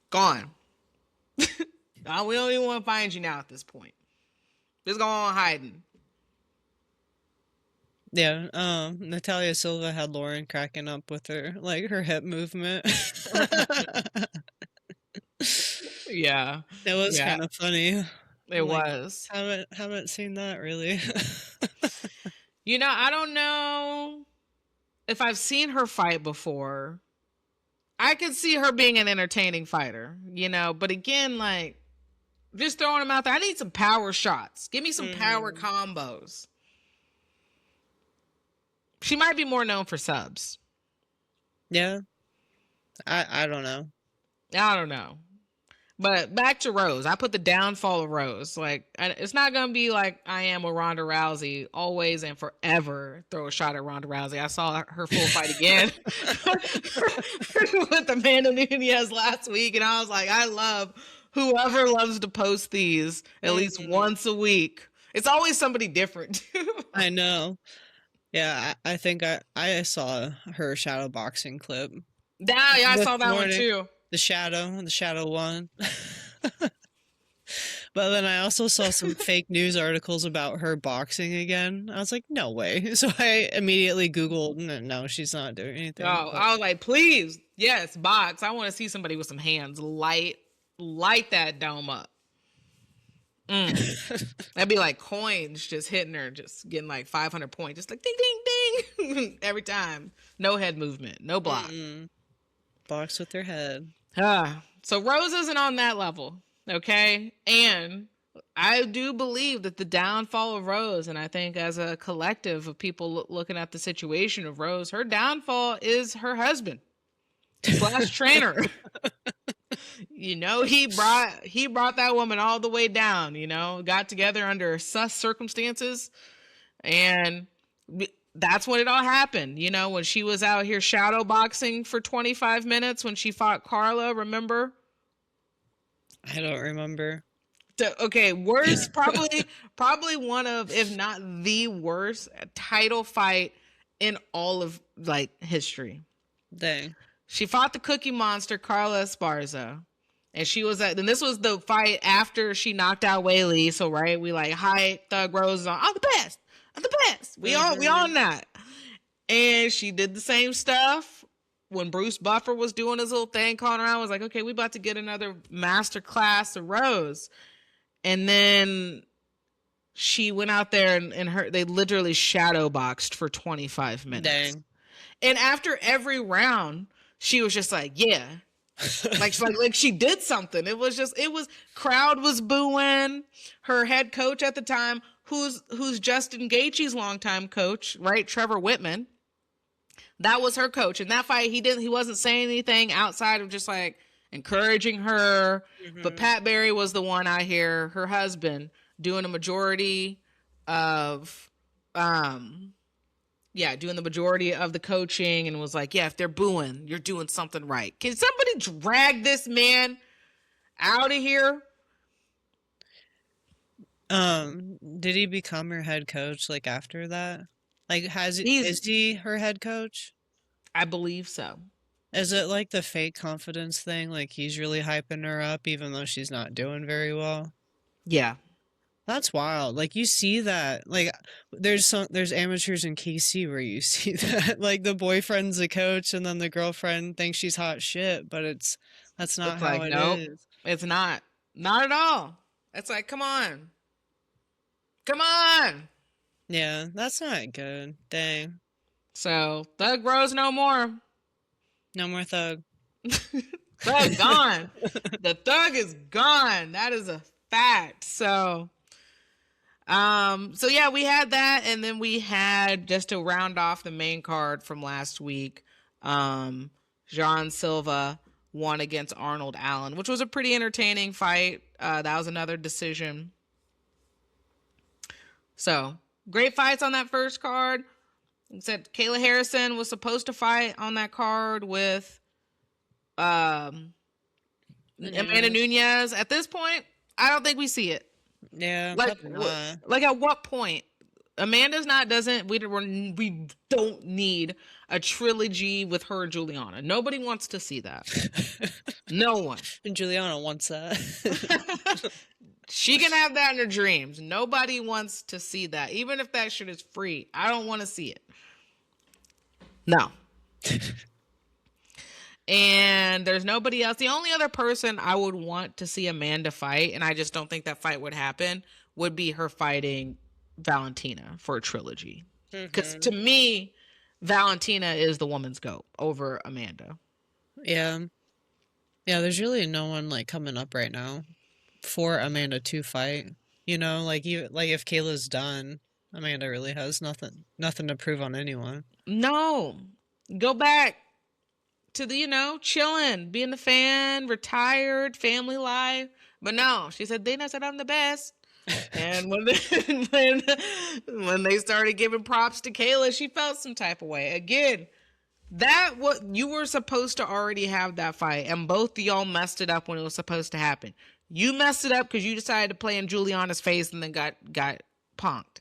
Gone. We don't even want to find you now at this point. Just go on hiding. Yeah, Natalia Silva had Lauren cracking up with her, like, her hip movement. Yeah. It was kind of funny. It was. Haven't seen that, really. I don't know if I've seen her fight before. I could see her being an entertaining fighter, but again, like, just throwing them out there. I need some power shots. Give me some power combos. She might be more known for subs. Yeah. I don't know. I don't know. But back to Rose. I put the downfall of Rose. Like, it's not going to be like I am with Ronda Rousey, always and forever throw a shot at Ronda Rousey. I saw her full fight again with Amanda Nunes last week, and I was like, I love whoever loves to post these at least once a week. It's always somebody different. I know. Yeah, I think I saw her shadow boxing clip. Yeah, I saw that one too. The shadow one. But then I also saw some fake news articles about her boxing again. I was like, no way. So I immediately Googled, no, she's not doing anything. Oh, I was like, please, yes, box. I want to see somebody with some hands. Light that dome up. That'd be like coins just hitting her, just getting like 500 points. Just like ding, ding, ding. Every time. No head movement. No block. Box with their head. So Rose isn't on that level, okay? And I do believe that the downfall of Rose, and I think as a collective of people looking at the situation of Rose, her downfall is her husband / trainer. He brought that woman all the way down, got together under sus circumstances, and that's when it all happened. When she was out here shadow boxing for 25 minutes when she fought Carla, remember? I don't remember. Okay, worst, probably one of, if not the worst title fight in all of like history. Dang. She fought the Cookie Monster, Carla Esparza. And and this was the fight after she knocked out Whaley. So, right, we like hype Thug Rose on, I'm the best. We on that. And she did the same stuff when Bruce Buffer was doing his little thing, calling around. Was like, okay, we about to get another master class of Rose. And then she went out there and they literally shadow boxed for 25 minutes. Dang. And after every round, she was just like, yeah. like she did something. Crowd was booing. Her head coach at the time, who's Justin Gaethje's longtime coach, right? Trevor Whitman. That was her coach. In that fight, he wasn't saying anything outside of just like encouraging her. But Pat Barry was the one out here, her husband, doing a majority of doing the majority of the coaching, and was like, yeah, if they're booing, you're doing something right. Can somebody drag this man out of here? Did he become her head coach like after that? Like, is he her head coach? I believe so. Is it like the fake confidence thing? Like he's really hyping her up even though she's not doing very well? Yeah. That's wild. Like you see that, like there's amateurs in KC where you see that, like the boyfriend's a coach and then the girlfriend thinks she's hot shit, but that's not how it is. It's not at all. It's like, come on. Yeah, that's not good. Dang. So Thug Rose no more. No more Thug. Thug gone. The Thug is gone. That is a fact. So yeah, we had that, and then we had, just to round off the main card from last week, Jean Silva won against Arnold Allen, which was a pretty entertaining fight. That was another decision. So great fights on that first card. Except Kayla Harrison was supposed to fight on that card with Amanda Nunes. At this point, I don't think we see it. Yeah, like at what point Amanda's not doesn't we don't need a trilogy with her and Juliana. Nobody wants to see that. No one. And Juliana wants that. She can have that in her dreams. Nobody wants to see that. Even if that shit is free. I don't want to see it. No. And there's nobody else. The only other person I would want to see Amanda fight, and I just don't think that fight would happen, would be her fighting Valentina for a trilogy. Because to me, Valentina is the woman's GOAT over Amanda. Yeah. Yeah, there's really no one like coming up right now for Amanda to fight. You know, like if Kayla's done, Amanda really has nothing to prove on anyone. No. Go back to the, chilling, being a fan, retired, family life. But no, she said, Dana said I'm the best. And when they started giving props to Kayla, she felt some type of way. Again, what you were supposed to already have that fight, and both of y'all messed it up when it was supposed to happen. You messed it up because you decided to play in Juliana's face and then got punked.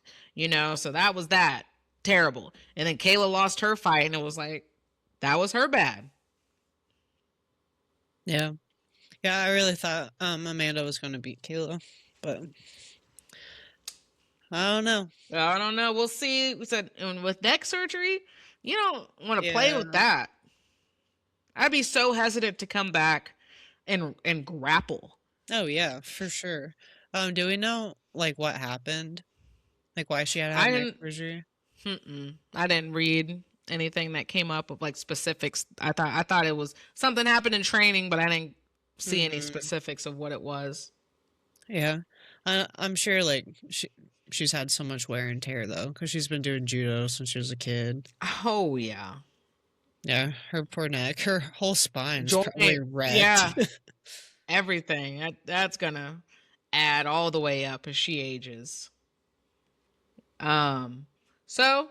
So that was that. Terrible. And then Kayla lost her fight, and it was like, that was her bad. Yeah. Yeah, I really thought Amanda was going to beat Kayla, but I don't know. We'll see. We said with neck surgery, you don't want to play with that. I'd be so hesitant to come back and grapple. Oh yeah, for sure. Do we know like what happened? Like why she had to have neck surgery? I didn't read anything that came up of like specifics. I thought it was something happened in training, but I didn't see any specifics of what it was. Yeah, I'm sure like she's had so much wear and tear though, because she's been doing judo since she was a kid. Oh yeah. Yeah, her poor neck, her whole spine's probably wrecked. Yeah, everything. That's gonna add all the way up as she ages. So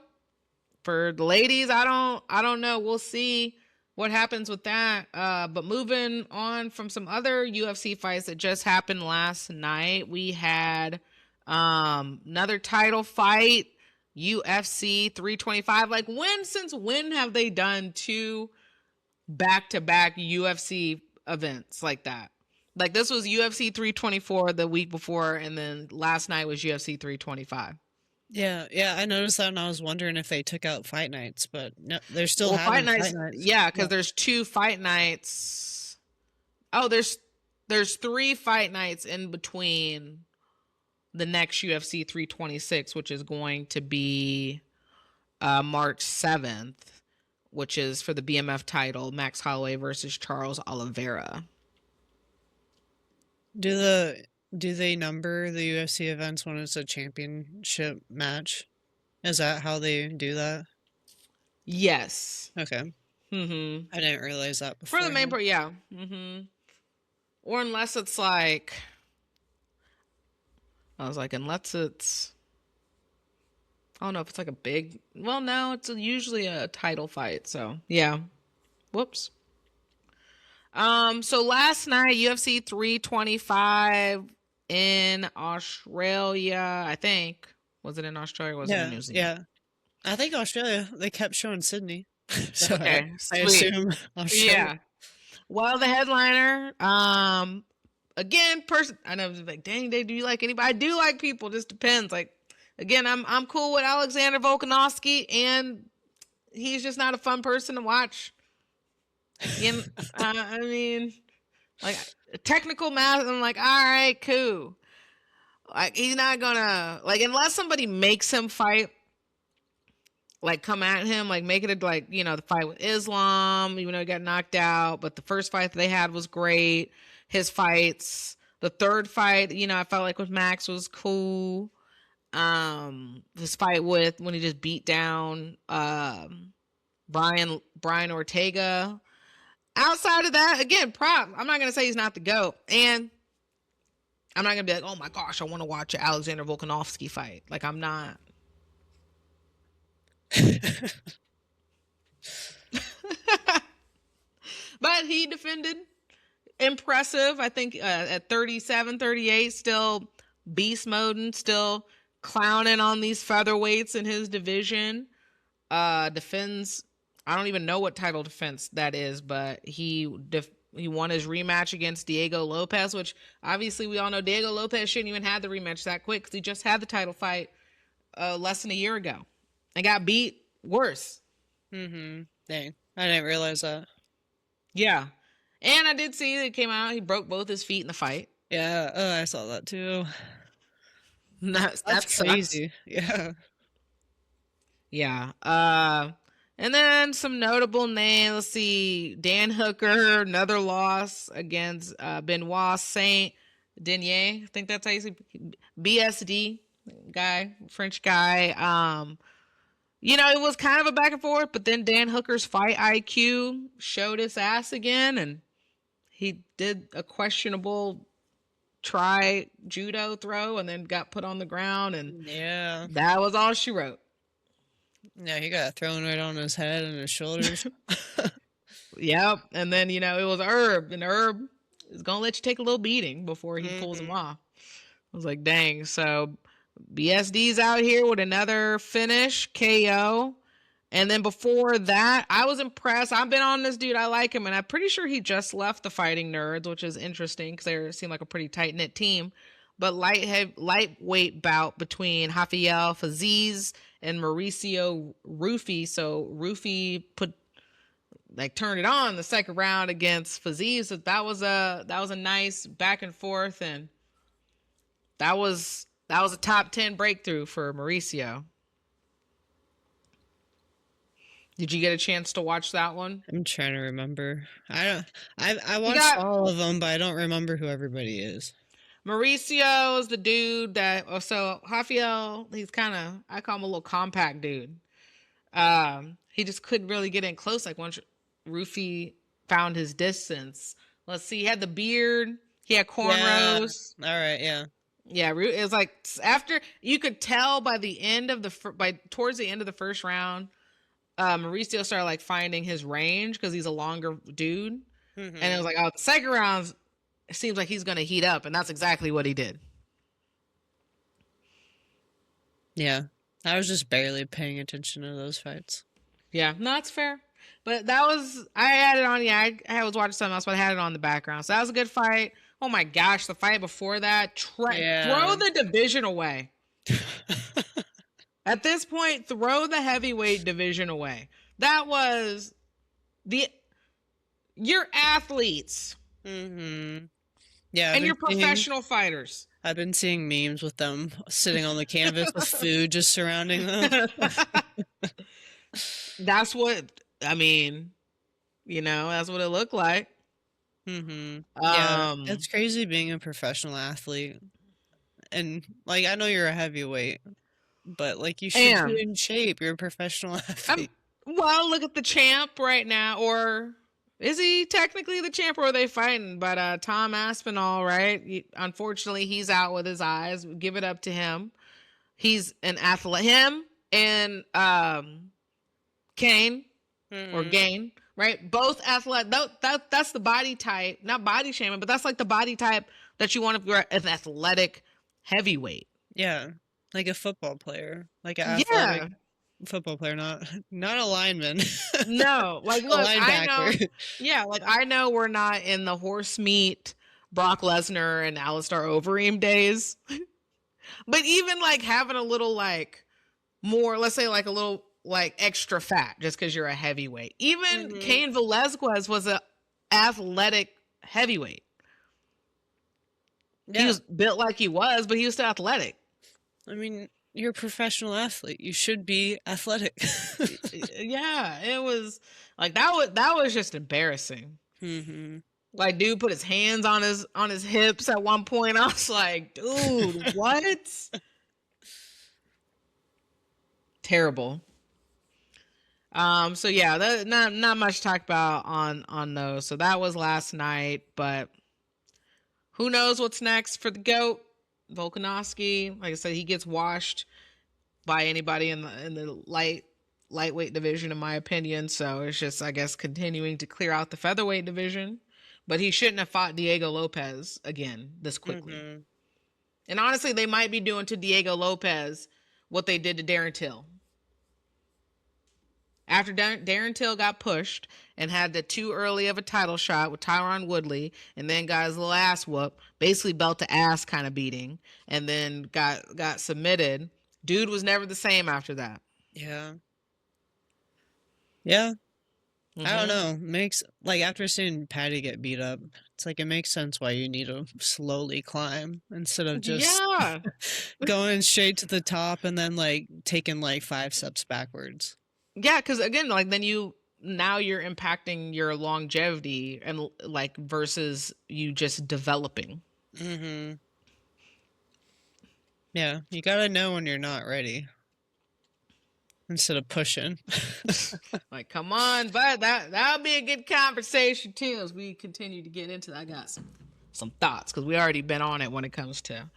for the ladies, I don't know. We'll see what happens with that. But moving on from some other UFC fights that just happened last night, we had another title fight, UFC 325. Like since when have they done 2 back-to-back UFC events like that? Like this was UFC 324 the week before, and then last night was UFC 325. Yeah, I noticed that, and I was wondering if they took out fight nights, but no, they're still having fight nights. Yeah, because there's 2 fight nights. Oh, there's 3 fight nights in between the next UFC 326, which is going to be March 7th, which is for the BMF title, Max Holloway versus Charles Oliveira. Do they number the UFC events when it's a championship match? Is that how they do that? Yes. Okay. I didn't realize that before. For the main part, yeah. Or unless it's like, I was like, unless it's, I don't know if it's like a big, well, no, it's usually a title fight. So yeah. Whoops. So last night, UFC 325 in Australia, I think. Was it in Australia or was it in New Zealand? Yeah. I think Australia. They kept showing Sydney. So okay. I assume Australia. Yeah. Well, the headliner, again, I know it's like, dang, do you like anybody? I do like people. Just depends. Like, again, I'm cool with Alexander Volkanovski, and he's just not a fun person to watch. And, I mean, like technical math, I'm like, all right, cool. Like he's not gonna unless somebody makes him fight, like come at him, like make it like the fight with Islam, even though he got knocked out. But the first fight that they had was great. His fights, the third fight, I felt like with Max was cool. This fight with when he just beat down Brian Ortega. Outside of that, again, prop. I'm not going to say he's not the GOAT. And I'm not going to be like, oh my gosh, I want to watch an Alexander Volkanovski fight. Like, I'm not. But he defended. Impressive. I think at 37, 38, still beast mode and still clowning on these featherweights in his division. Defends, I don't even know what title defense that is, but he won his rematch against Diego Lopez, which obviously we all know Diego Lopez shouldn't even have the rematch that quick because he just had the title fight less than a year ago and got beat worse. Dang, I didn't realize that. Yeah, and I did see that it came out. He broke both his feet in the fight. Yeah, I saw that too. That's crazy. Yeah. Yeah. And then some notable names. Let's see. Dan Hooker, another loss against Benoit Saint Denis. I think that's how you say BSD guy, French guy. You know, it was kind of a back and forth, but then Dan Hooker's fight IQ showed his ass again, and he did a questionable try judo throw and then got put on the ground, and yeah, that was all she wrote. Yeah, he got thrown right on his head and his shoulders. Yep. And then, you know, it was Herb, and Herb is going to let you take a little beating before he pulls him off. I was like, dang. So BSD's out here with another finish, KO. And then before that, I was impressed. I've been on this dude. I like him. And I'm pretty sure he just left the Fighting Nerds, which is interesting because they seem like a pretty tight-knit team. But lightweight bout between Rafael Fiziev and Mauricio Rufy. So Rufy turned it on the second round against Fiziev. So that was a nice back and forth, and that was a top 10 breakthrough for Mauricio. Did you get a chance to watch that one? I'm trying to remember. I watched all of them, but I don't remember who everybody is. Mauricio is the dude that, so Rafael, he's kind of, I call him a little compact dude. He just couldn't really get in close. Like once Rufy found his distance. Let's see, he had the beard, he had cornrows. Yeah. All right, yeah. Yeah, it was like after, you could tell by the end of towards the end of the first round, Mauricio started like finding his range because he's a longer dude. And it was like, oh, the second round, it seems like he's going to heat up, and that's exactly what he did. Yeah, I was just barely paying attention to those fights. Yeah, no, that's fair. But that was, I had it on, yeah, I was watching something else, but I had it on the background. So that was a good fight. Oh my gosh, the fight before that, throw the division away. At this point, throw the heavyweight division away. That was your athletes. Yeah, and you're professional fighters. I've been seeing memes with them sitting on the canvas with food just surrounding them. That's what, I mean, you know, that's what it looked like. Yeah, it's crazy being a professional athlete. And, like, I know you're a heavyweight, but, like, you should be in shape. You're a professional athlete. Well, look at the champ right now, or is he technically the champ, or are they fighting? But Tom Aspinall, right? Unfortunately, he's out with his eyes. Give it up to him. He's an athlete. Him and Kane or Gain, right? Both athletic. That's the body type, not body shaming, but that's like the body type that you want to be an athletic heavyweight. Yeah, like a football player, like an athletic football player, not a lineman. No, like look, I know. Yeah, like I know we're not in the horse meat Brock Lesnar and Alistair Overeem days, but even like having a little like more, let's say like a little like extra fat just because you're a heavyweight. Even Cain Velasquez was an athletic heavyweight. Yeah. He was built like he was, but he was still athletic. I mean, you're a professional athlete. You should be athletic. Yeah, it was like that was just embarrassing. Like, dude put his hands on his hips at one point. I was like, dude, what? Terrible. So yeah, not much to talk about on those. So that was last night, but who knows what's next for the GOAT, Volkanovski. Like I said, he gets washed by anybody in the lightweight division, in my opinion. So it's just, I guess, continuing to clear out the featherweight division. But he shouldn't have fought Diego Lopez again this quickly. And honestly, they might be doing to Diego Lopez what they did to Darren Till. After Darren Till got pushed and had the too early of a title shot with Tyron Woodley, and then got his little ass whoop, basically belt to ass kind of beating, and then got submitted. Dude was never the same after that. Yeah. Yeah. I don't know. Makes like after seeing Patty get beat up, it's like it makes sense why you need to slowly climb instead of just going straight to the top and then like taking like 5 steps backwards. Yeah, because again, like then now you're impacting your longevity and like versus you just developing. Mm-hmm. Yeah, you gotta know when you're not ready instead of pushing. Like, come on, but that'll be a good conversation too as we continue to get into that. I got some thoughts because we already been on it when it comes to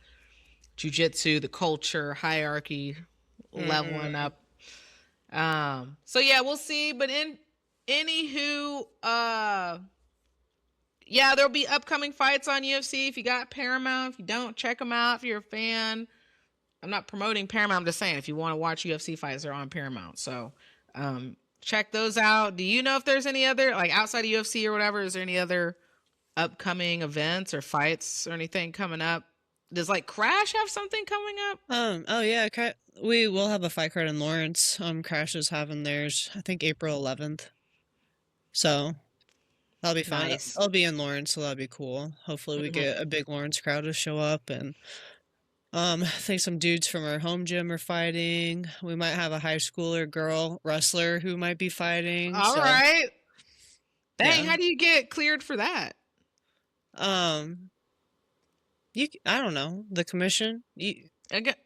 jiu-jitsu, the culture, hierarchy, leveling up. So yeah, we'll see. But anywho, yeah, there'll be upcoming fights on UFC. If you got Paramount, if you don't, check them out. If you're a fan, I'm not promoting Paramount. I'm just saying if you want to watch UFC fights, they're on Paramount. So, check those out. Do you know if there's any other, like outside of UFC or whatever, is there any other upcoming events or fights or anything coming up? Does like Crash have something coming up? Oh yeah, we will have a fight card in Lawrence. Crash is having theirs, I think April 11th. So that'll be fun. Nice. I'll be in Lawrence, so that'll be cool. Hopefully we get a big Lawrence crowd to show up, and I think some dudes from our home gym are fighting. We might have a high schooler girl wrestler who might be fighting. All right. Dang, yeah. how do you get cleared for that? I don't know, the commission. I guess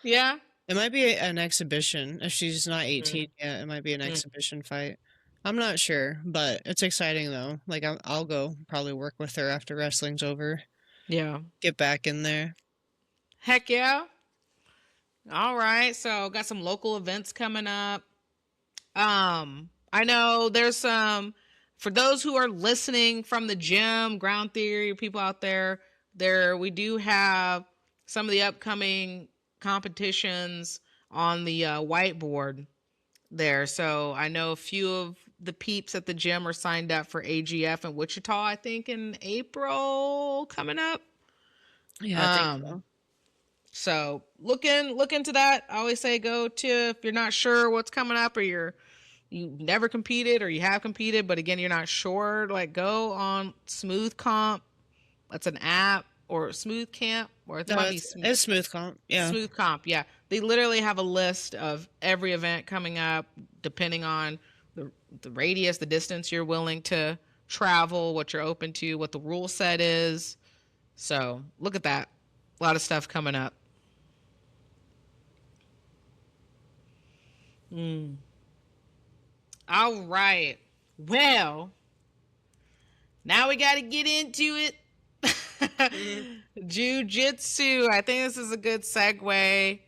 yeah. It might be an exhibition if she's not 18 yet. It might be an exhibition fight. I'm not sure, but it's exciting though. Like I'll go probably work with her after wrestling's over. Yeah. Get back in there. Heck yeah. All right. So got some local events coming up. I know there's some, for those who are listening from the gym, Ground Theory, people out there, we do have some of the upcoming competitions on the whiteboard there. So I know a few of the peeps at the gym are signed up for AGF in Wichita, I think in April coming up. Yeah, I think so. So look into that. I always say go to, if you're not sure what's coming up or you never competed or you have competed, but again, you're not sure, like go on Smooth Comp. That's an app, or Smooth Camp, or it's Smooth Comp. Yeah. Smooth Comp. Yeah. They literally have a list of every event coming up, depending on the radius, the distance you're willing to travel, what you're open to, what the rule set is. So look at that. A lot of stuff coming up. All right. Well, now we got to get into it. Jiu-Jitsu. I think this is a good segue.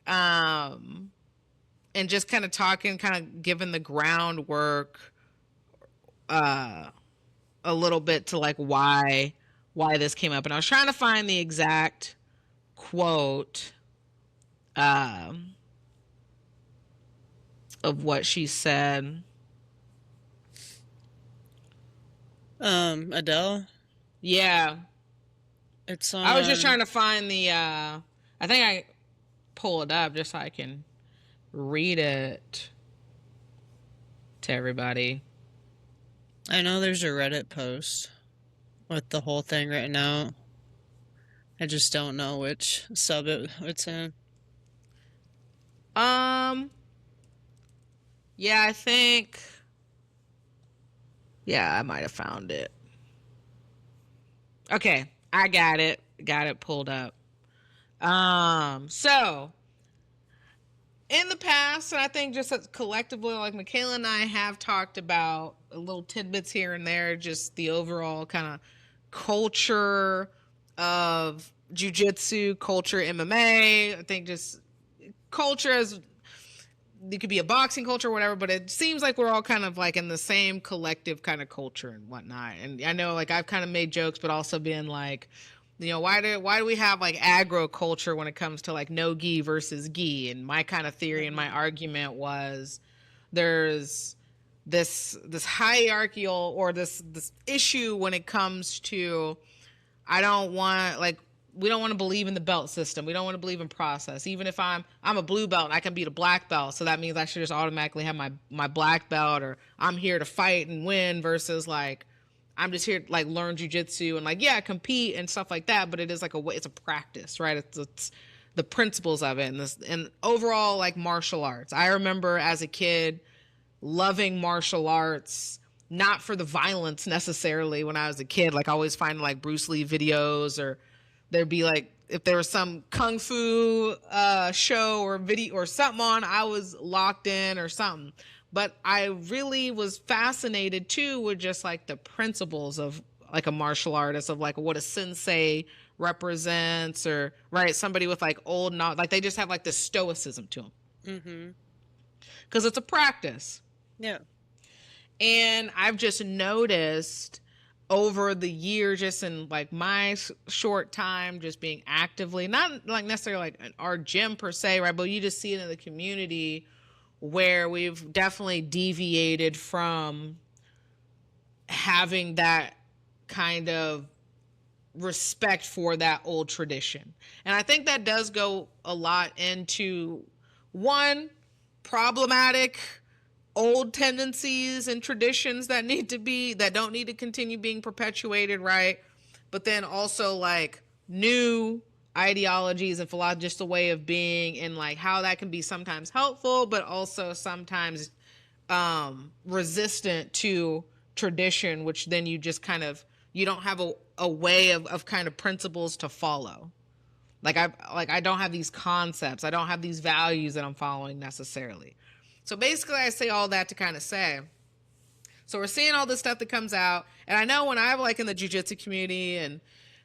And just kind of talking, kind of giving the groundwork a little bit to like why this came up. And I was trying to find the exact quote of what she said. Adele? Yeah. It's on... I was just trying to find the I think I pull it up just so I can read it to everybody. I know there's a Reddit post with the whole thing written out. I just don't know which sub it's in. Yeah, I think. Yeah, I might have found it. Okay, I got it. Got it pulled up. So in the past, and I think just collectively, like Michaela and I have talked about little tidbits here and there, just the overall kind of culture of jiu-jitsu, culture MMA. I think just culture as it could be a boxing culture or whatever, but it seems like we're all kind of like in the same collective kind of culture and whatnot. And I know like I've kind of made jokes, but also been like, You know, why do we have like aggro culture when it comes to like no gi versus gi? And my kind of theory and my argument was there's this hierarchical or this issue when it comes to I don't want like we don't want to believe in the belt system. We don't want to believe in process. Even if I'm a blue belt and I can beat a black belt, so that means I should just automatically have my black belt, or I'm here to fight and win versus like I'm just here to like learn jujitsu and like yeah compete and stuff like that. But it is like it's a practice, right? It's the principles of it and overall like martial arts. I remember as a kid loving martial arts, not for the violence necessarily when I was a kid. Like I always find like Bruce Lee videos, or there'd be like if there was some kung fu show or video or something on, I was locked in or something. But I really was fascinated too with just like the principles of like a martial artist, of like what a sensei represents, or right somebody with like old not like they just have like this stoicism to them because it's a practice. Yeah. And I've just noticed over the years, just in like my short time, just being actively, not like necessarily like in our gym per se, right? But you just see it in the community where we've definitely deviated from having that kind of respect for that old tradition. And I think that does go a lot into one, problematic old tendencies and traditions that don't need to continue being perpetuated, right? But then also like new ideologies and philosophy, just a way of being, and like how that can be sometimes helpful, but also sometimes resistant to tradition, which then you just you don't have a way of kind of principles to follow. Like I don't have these concepts. I don't have these values that I'm following necessarily. So basically I say all that to kind of say, so we're seeing all this stuff that comes out. And I know when I'm like in the jiu-jitsu community and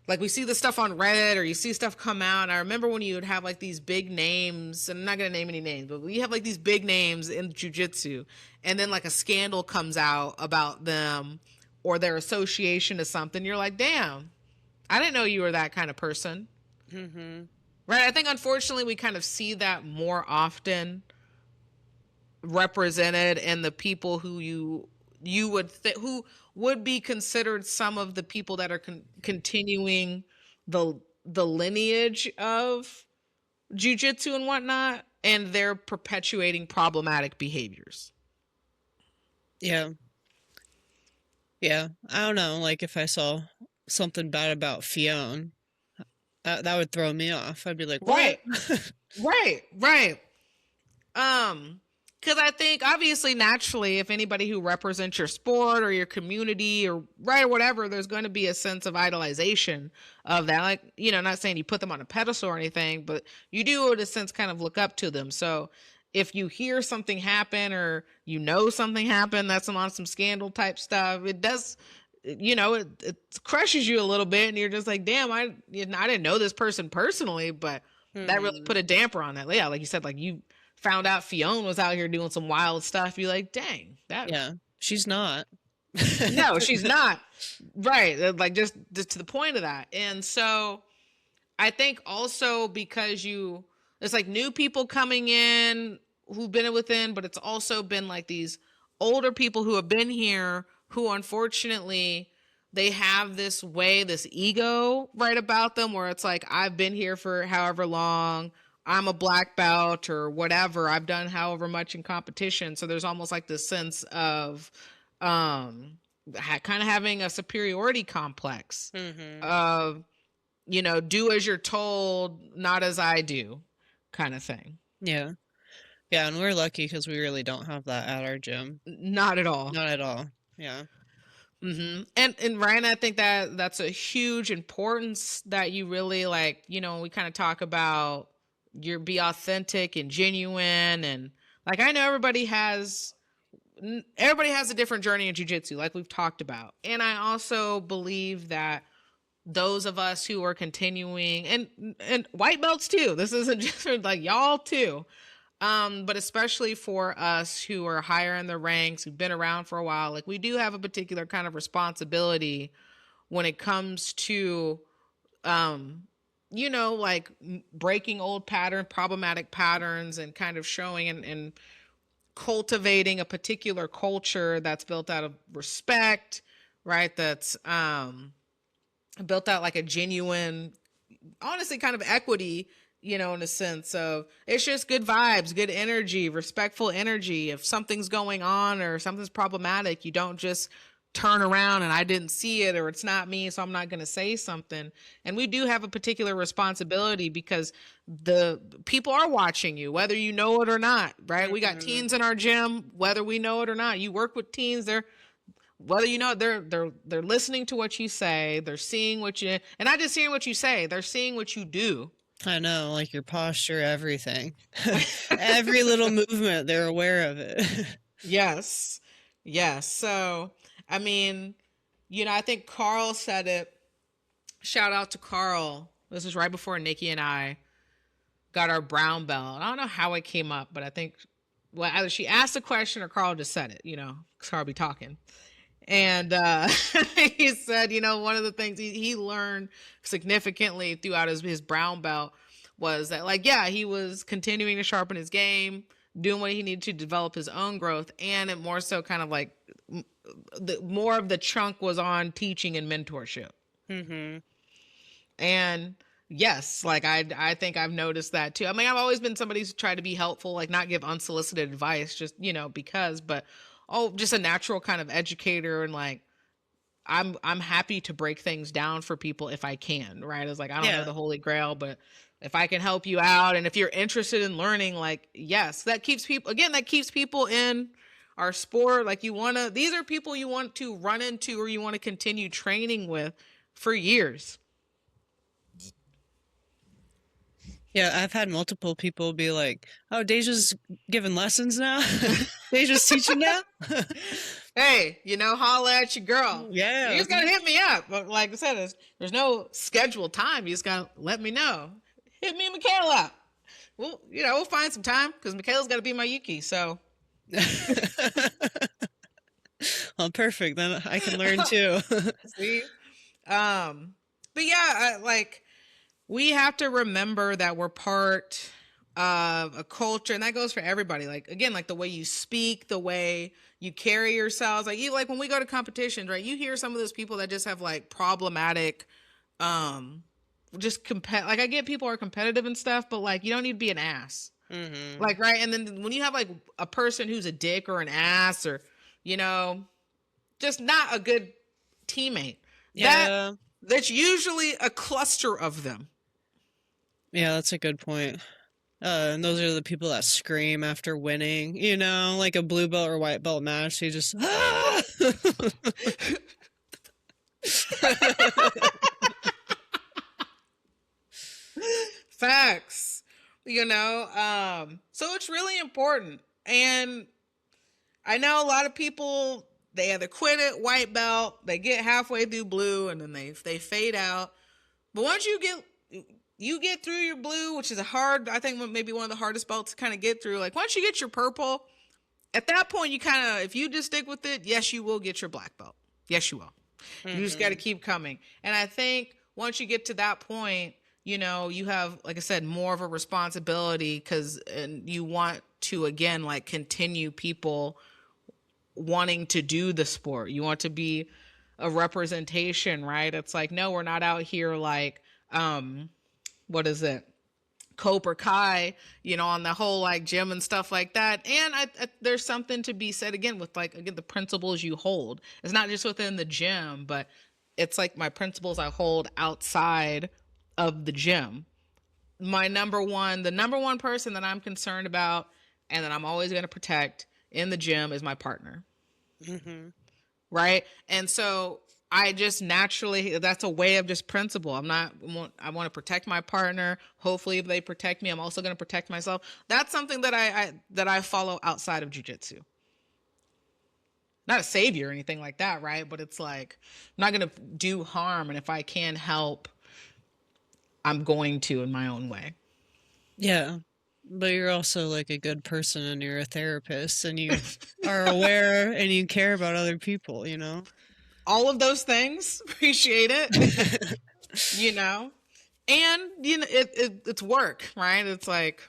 like we see the stuff on Reddit or you see stuff come out. And I remember when you would have like these big names, and I'm not going to name any names, but we have like these big names in jiu-jitsu, and then like a scandal comes out about them or their association to something. You're like, damn, I didn't know you were that kind of person. Right. I think unfortunately we kind of see that more often represented in the people who you would who would be considered some of the people that are continuing the lineage of jiu-jitsu and whatnot, and they're perpetuating problematic behaviors. Yeah. I don't know, like if I saw something bad about Fiona, that would throw me off. I'd be like, what? Right. Because I think obviously naturally, if anybody who represents your sport or your community or right or whatever, there's going to be a sense of idolization of that. Like, you know, not saying you put them on a pedestal or anything, but you do in a sense kind of look up to them. So if you hear something happen or you know something happened that's on some scandal type stuff, it does, you know, it crushes you a little bit, and you're just like, damn, I didn't know this person personally, but that really put a damper on that. Yeah, like you said, like you found out Fiona was out here doing some wild stuff, you're like, dang, that she's not. No, she's not. Right. Like just to the point of that. And so I think also because it's like new people coming in who've been within, but it's also been like these older people who have been here who unfortunately they have this ego right about them where it's like, I've been here for however long, I'm a black belt or whatever, I've done however much in competition. So there's almost like this sense of kind of having a superiority complex of, you know, do as you're told, not as I do kind of thing. Yeah, and we're lucky because we really don't have that at our gym. Not at all. Yeah. And Ryan, I think that's a huge importance that you really like, you know, we kind of talk about be authentic and genuine, and like I know everybody has a different journey in jiu-jitsu like we've talked about, and I also believe that those of us who are continuing and white belts too, this isn't just like y'all too, but especially for us who are higher in the ranks, who've been around for a while, like we do have a particular kind of responsibility when it comes to like breaking old problematic patterns, and kind of showing and cultivating a particular culture that's built out of respect, right? That's built out like a genuine, honestly, kind of equity, in a sense of it's just good vibes, good energy, respectful energy. If something's going on or something's problematic, you don't just turn around and I didn't see it, or it's not me, so I'm not going to say something. And we do have a particular responsibility because the people are watching you, whether you know it or not, right? We got teens in our gym, whether we know it or not. You work with teens, whether you know, they're listening to what you say, they're seeing what you, and not just seeing what you say, they're seeing what you do. I know, like your posture, everything. Every little movement, they're aware of it. Yes. So, I mean, I think Carl said it. Shout out to Carl. This was right before Nikki and I got our brown belt. I don't know how it came up, but I think, well, either she asked a question or Carl just said it, because Carl be talking. And he said, one of the things he learned significantly throughout his brown belt was that, like, yeah, he was continuing to sharpen his game, doing what he needed to develop his own growth. And it more so kind of like more of the chunk was on teaching and mentorship. Mm-hmm. And yes, like I think I've noticed that too. I mean, I've always been somebody who's tried to be helpful, like not give unsolicited advice, just, because, but just a natural kind of educator, and like I'm happy to break things down for people if I can, right? It's like I don't know the Holy Grail, but if I can help you out, and if you're interested in learning, like, yes, that keeps people in our sport. Like these are people you want to run into or you want to continue training with for years. Yeah, I've had multiple people be like, oh, Deja's giving lessons now? Deja's teaching now? Hey, holla at your girl. Yeah. You just gotta hit me up. But like I said, there's no scheduled time. You just gotta let me know. Hit me and Michaela up. We'll find some time because Michaela's got to be my Yuki, so. Well, perfect. Then I can learn too. See? But yeah, we have to remember that we're part of a culture, and that goes for everybody. Like, again, like the way you speak, the way you carry yourselves. Like, like when we go to competitions, right? You hear some of those people that just have like problematic, like I get people are competitive and stuff, but like you don't need to be an ass. Mm-hmm. Like, right. And then when you have like a person who's a dick or an ass or, just not a good teammate, that's usually a cluster of them. Yeah, that's a good point. And those are the people that scream after winning, like a blue belt or white belt match. You just, Facts, so it's really important. And I know a lot of people, they either quit at white belt, they get halfway through blue, and then they fade out. But once you get through your blue, which is I think maybe one of the hardest belts to kind of get through. Like once you get your purple, at that point you kind of, if you just stick with it, yes, you will get your black belt. Yes, you will. Mm-hmm. You just got to keep coming. And I think once you get to that point, you have, like I said, more of a responsibility because you want to, again, like continue people wanting to do the sport. You want to be a representation, right? It's like, no, we're not out here like, what is it? Cobra Kai, on the whole like gym and stuff like that. And I there's something to be said again with like, again, the principles you hold. It's not just within the gym, but it's like my principles I hold outside of the gym. The number one person that I'm concerned about and that I'm always going to protect in the gym is my partner. Mm-hmm. Right. And so I just naturally, that's a way of just principle. I want to protect my partner. Hopefully if they protect me, I'm also going to protect myself. That's something that I follow outside of jiu-jitsu. Not a savior or anything like that, right? But it's like, I'm not going to do harm. And if I can help, I'm going to in my own way. Yeah. But you're also like a good person and you're a therapist and you are aware and you care about other people, All of those things. Appreciate it. you know, and it's work, right? It's like,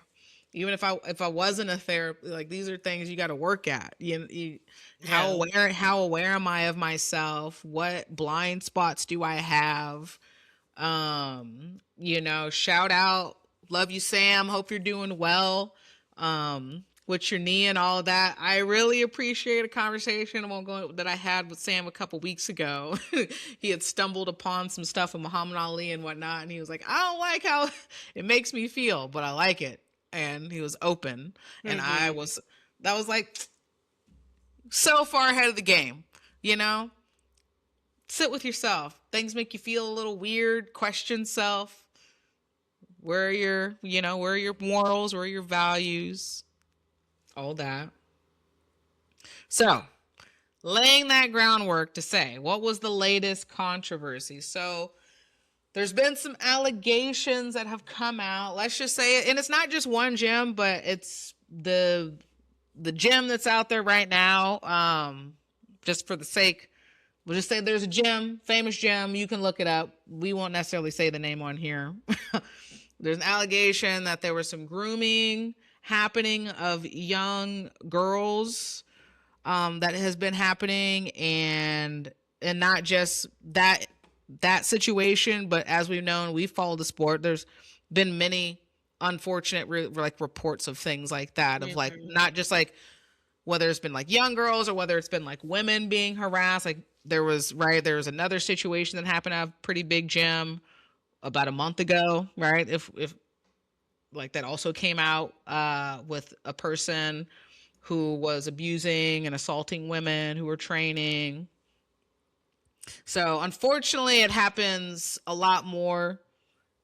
even if I wasn't a therapist, like, these are things you got to work at. Yeah. How aware am I of myself? What blind spots do I have? Shout out, love you, Sam. Hope you're doing well. With your knee and all of that. I really appreciate a conversation that I had with Sam a couple weeks ago. He had stumbled upon some stuff with Muhammad Ali and whatnot, and he was like, I don't like how it makes me feel, but I like it. And he was open. And Mm-hmm. that was like so far ahead of the game, you know? Sit with yourself. Things make you feel a little weird, question self. Where are your morals? Where are your values? All that. So, laying that groundwork to say, what was the latest controversy? So, there's been some allegations that have come out. Let's just say it, and it's not just one gym, but it's the gym that's out there right now. Just for the sake, we'll just say there's a gym, famous gym. You can look it up. We won't necessarily say the name on here. There's an allegation that there was some grooming happening of young girls, that has been happening, and not just that situation, but as we've known, we've followed the sport. There's been many unfortunate like reports of things like that, of like, Mm-hmm. not just like whether it's been like young girls or whether it's been like women being harassed. Like, there was another situation that happened at a pretty big gym about a month ago, right? If like, that also came out, with a person who was abusing and assaulting women who were training. So unfortunately, it happens a lot more,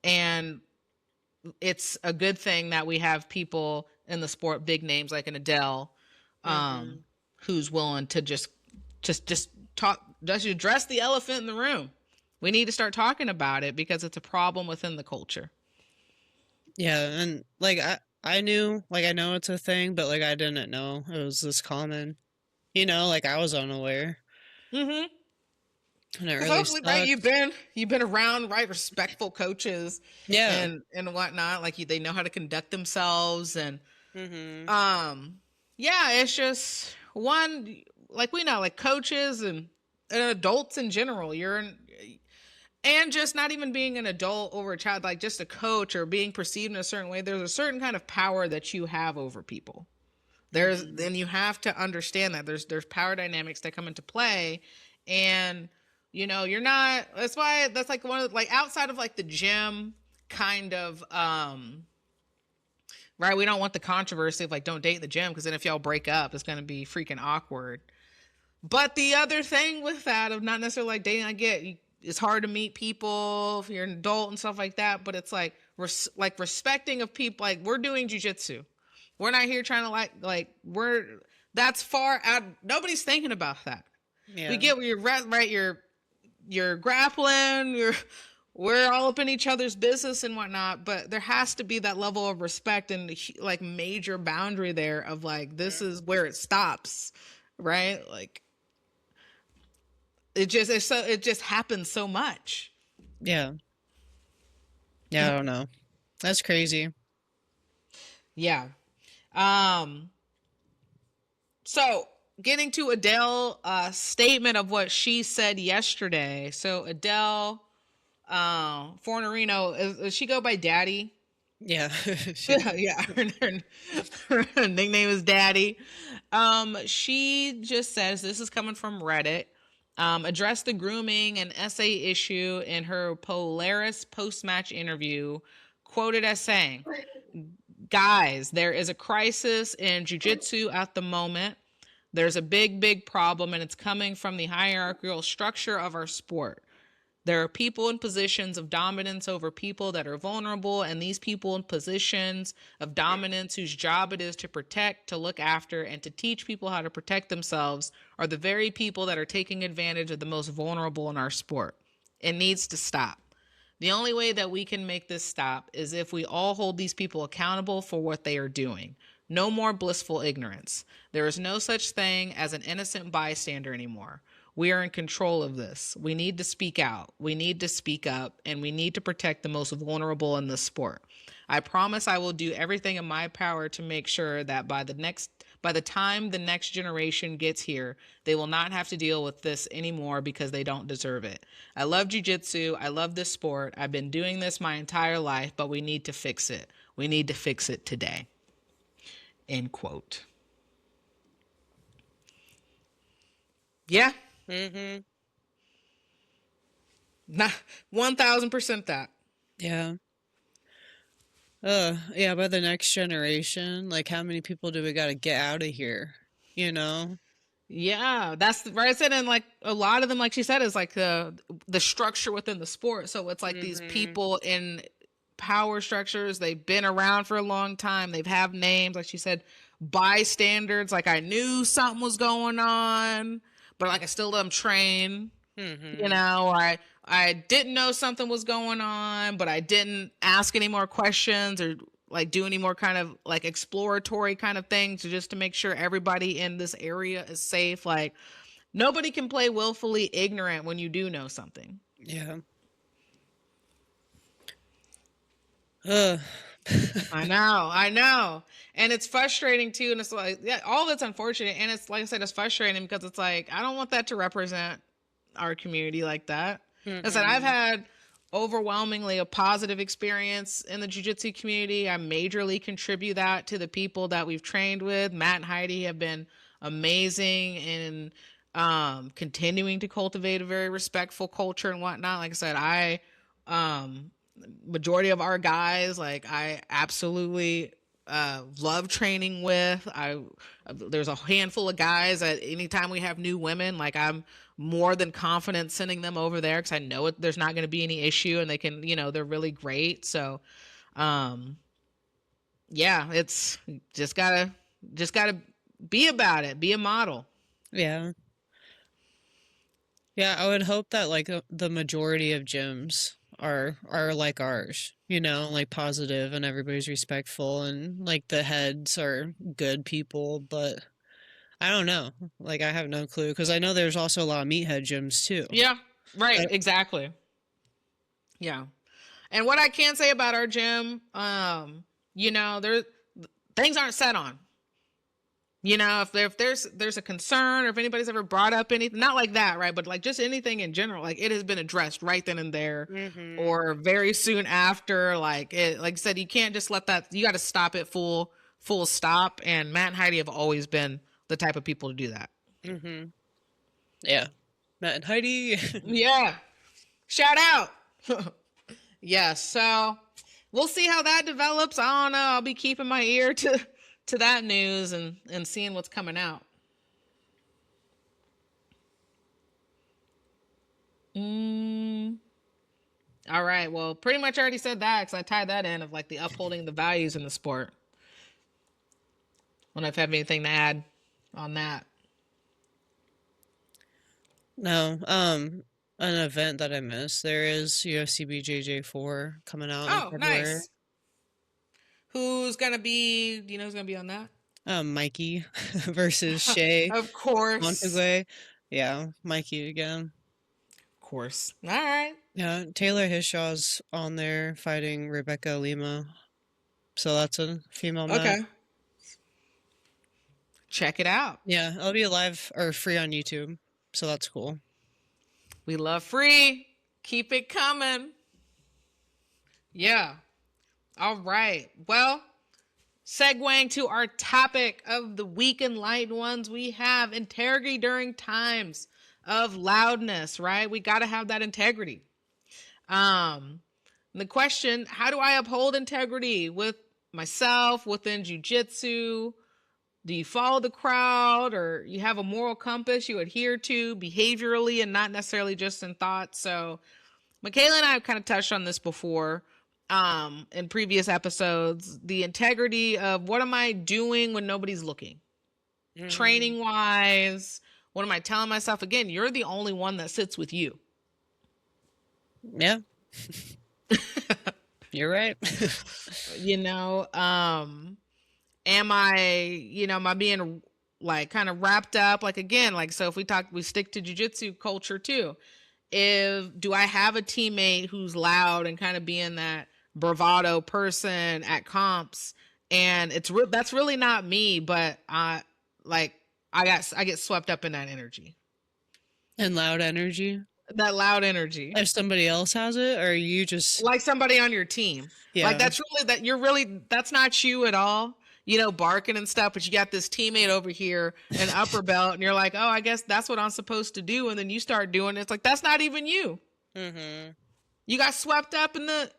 and it's a good thing that we have people in the sport, big names like an Adele, Mm-hmm. who's willing to just talk, just address the elephant in the room. We need to start talking about it because it's a problem within the culture. Yeah, and like I knew, like I know it's a thing, but like I didn't know it was this common. Like I was unaware, Mm-hmm. and it Because really hopefully, right, sucked. you've been around, right, respectful coaches Yeah. and whatnot. Like, they know how to conduct themselves, and Mm-hmm. yeah, it's just one, like, we know, like, coaches and adults in general. And just not even being an adult over a child, like just a coach or being perceived in a certain way. There's a certain kind of power that you have over people. Mm-hmm. Then you have to understand that there's power dynamics that come into play, and you're not. That's why that's like one of, like, outside of like the gym kind of, right. We don't want the controversy of like, don't date the gym, because then if y'all break up, it's gonna be freaking awkward. But the other thing with that, of not necessarily like dating, I get it's hard to meet people if you're an adult and stuff like that. But it's like, respecting of people. Like, we're doing jujitsu. We're not here trying to we're that's far out. Nobody's thinking about that. We Yeah. get where you're right. You're grappling. We're all up in each other's business and whatnot. But there has to be that level of respect and like major boundary there of like, this is where it stops, right? Like, it just happens so much. Yeah. Yeah. I don't know. That's crazy. Yeah. Um. So, getting to Adele, statement of what she said yesterday. So, Adele, Fornerino, does she go by Daddy? Yeah. She does. Yeah, her nickname is Daddy. She just says, this is coming from Reddit. Addressed the grooming and essay issue in her Polaris post-match interview, quoted as saying, guys, there is a crisis in jiu-jitsu at the moment. There's a big problem, and it's coming from the hierarchical structure of our sport. There are people in positions of dominance over people that are vulnerable, and these people in positions of dominance whose job it is to protect, to look after, and to teach people how to protect themselves are the very people that are taking advantage of the most vulnerable in our sport. It needs to stop. The only way that we can make this stop is if we all hold these people accountable for what they are doing. No more blissful ignorance. There is no such thing as an innocent bystander anymore. We are in control of this. We need to speak out. We need to speak up, and we need to protect the most vulnerable in this sport. I promise I will do everything in my power to make sure that by the time the next generation gets here, they will not have to deal with this anymore because they don't deserve it. I love jiu-jitsu. I love this sport. I've been doing this my entire life, but we need to fix it. We need to fix it today. End quote. Yeah. Mm-hmm. Not 1000% that. Yeah. Yeah, by the next generation, like how many people do we got to get out of here? You know? Yeah, that's right. I said, and like a lot of them, like she said, is like the structure within the sport. So it's like these people in power structures. They've been around for a long time. They've have names, like she said, bystanders. Like I knew something was going on, but like I still let them train. You know, or I didn't know something was going on, but I didn't ask any more questions or like do any more kind of like exploratory kind of things just to make sure everybody in this area is safe. Like nobody can play willfully ignorant when you do know something. Yeah. I know. And it's frustrating too. And it's like, yeah, all that's unfortunate. And it's like I said, it's frustrating because it's like, I don't want that to represent our community like that. I said, I've had overwhelmingly a positive experience in the jiu-jitsu community. I majorly contribute that to the people that we've trained with. Matt and Heidi have been amazing in continuing to cultivate a very respectful culture and whatnot. Like I said, majority of our guys, like I absolutely love training with. There's a handful of guys that anytime we have new women, like I'm more than confident sending them over there because I know there's not going to be any issue and they can, they're really great. So, yeah, it's just gotta be about it, be a model. Yeah. Yeah, I would hope that like the majority of gyms are like ours, like positive and everybody's respectful and like the heads are good people, but I don't know. Like I have no clue because I know there's also a lot of meathead gyms too. Yeah, right, exactly. Yeah. And what I can say about our gym, there things aren't set on. If there's a concern or if anybody's ever brought up anything, not like that, right? But like just anything in general, like it has been addressed right then and there or very soon after. Like I said, you can't just let that, you got to stop it full stop. And Matt and Heidi have always been the type of people to do that. Yeah. Matt and Heidi. Yeah. Shout out. Yeah. So we'll see how that develops. I don't know. I'll be keeping my ear to that news and seeing what's coming out. All right. Well, pretty much already said that because I tied that in of like the upholding the values in the sport. I don't know if I have anything to add on that. No. An event that I missed. There is UFC BJJ4 coming out in February. Nice. Who's gonna be? Do you know who's gonna be on that? Mikey versus Shay. Of course. Montague. Yeah, Mikey again. Of course. All right. Yeah, Taylor Hishaw's on there fighting Rebecca Lima. So that's a female match. Okay. Check it out. Yeah, it'll be live or free on YouTube. So that's cool. We love free. Keep it coming. Yeah. All right. Well, segueing to our topic of the week, enlightened ones, we have integrity during times of loudness, right? We got to have that integrity. The question, how do I uphold integrity with myself, within jiu-jitsu? Do you follow the crowd or you have a moral compass you adhere to behaviorally and not necessarily just in thought? So Michaela and I have kind of touched on this before in previous episodes, the integrity of what am I doing when nobody's looking? Training wise, what am I telling myself? Again, you're the only one that sits with you. Yeah. You're right. am I being like kind of wrapped up? Like, again, like, so if we stick to jiu-jitsu culture too. Do I have a teammate who's loud and kind of being that bravado person at comps, and that's really not me, but I get swept up in that energy. And loud energy? That loud energy. If somebody else has it, or you just... Like somebody on your team. Yeah. Like that's not you at all. Barking and stuff, but you got this teammate over here, an upper belt, and you're like, oh, I guess that's what I'm supposed to do. And then you start doing it. It's like, that's not even you. Mm-hmm. You got swept up in the...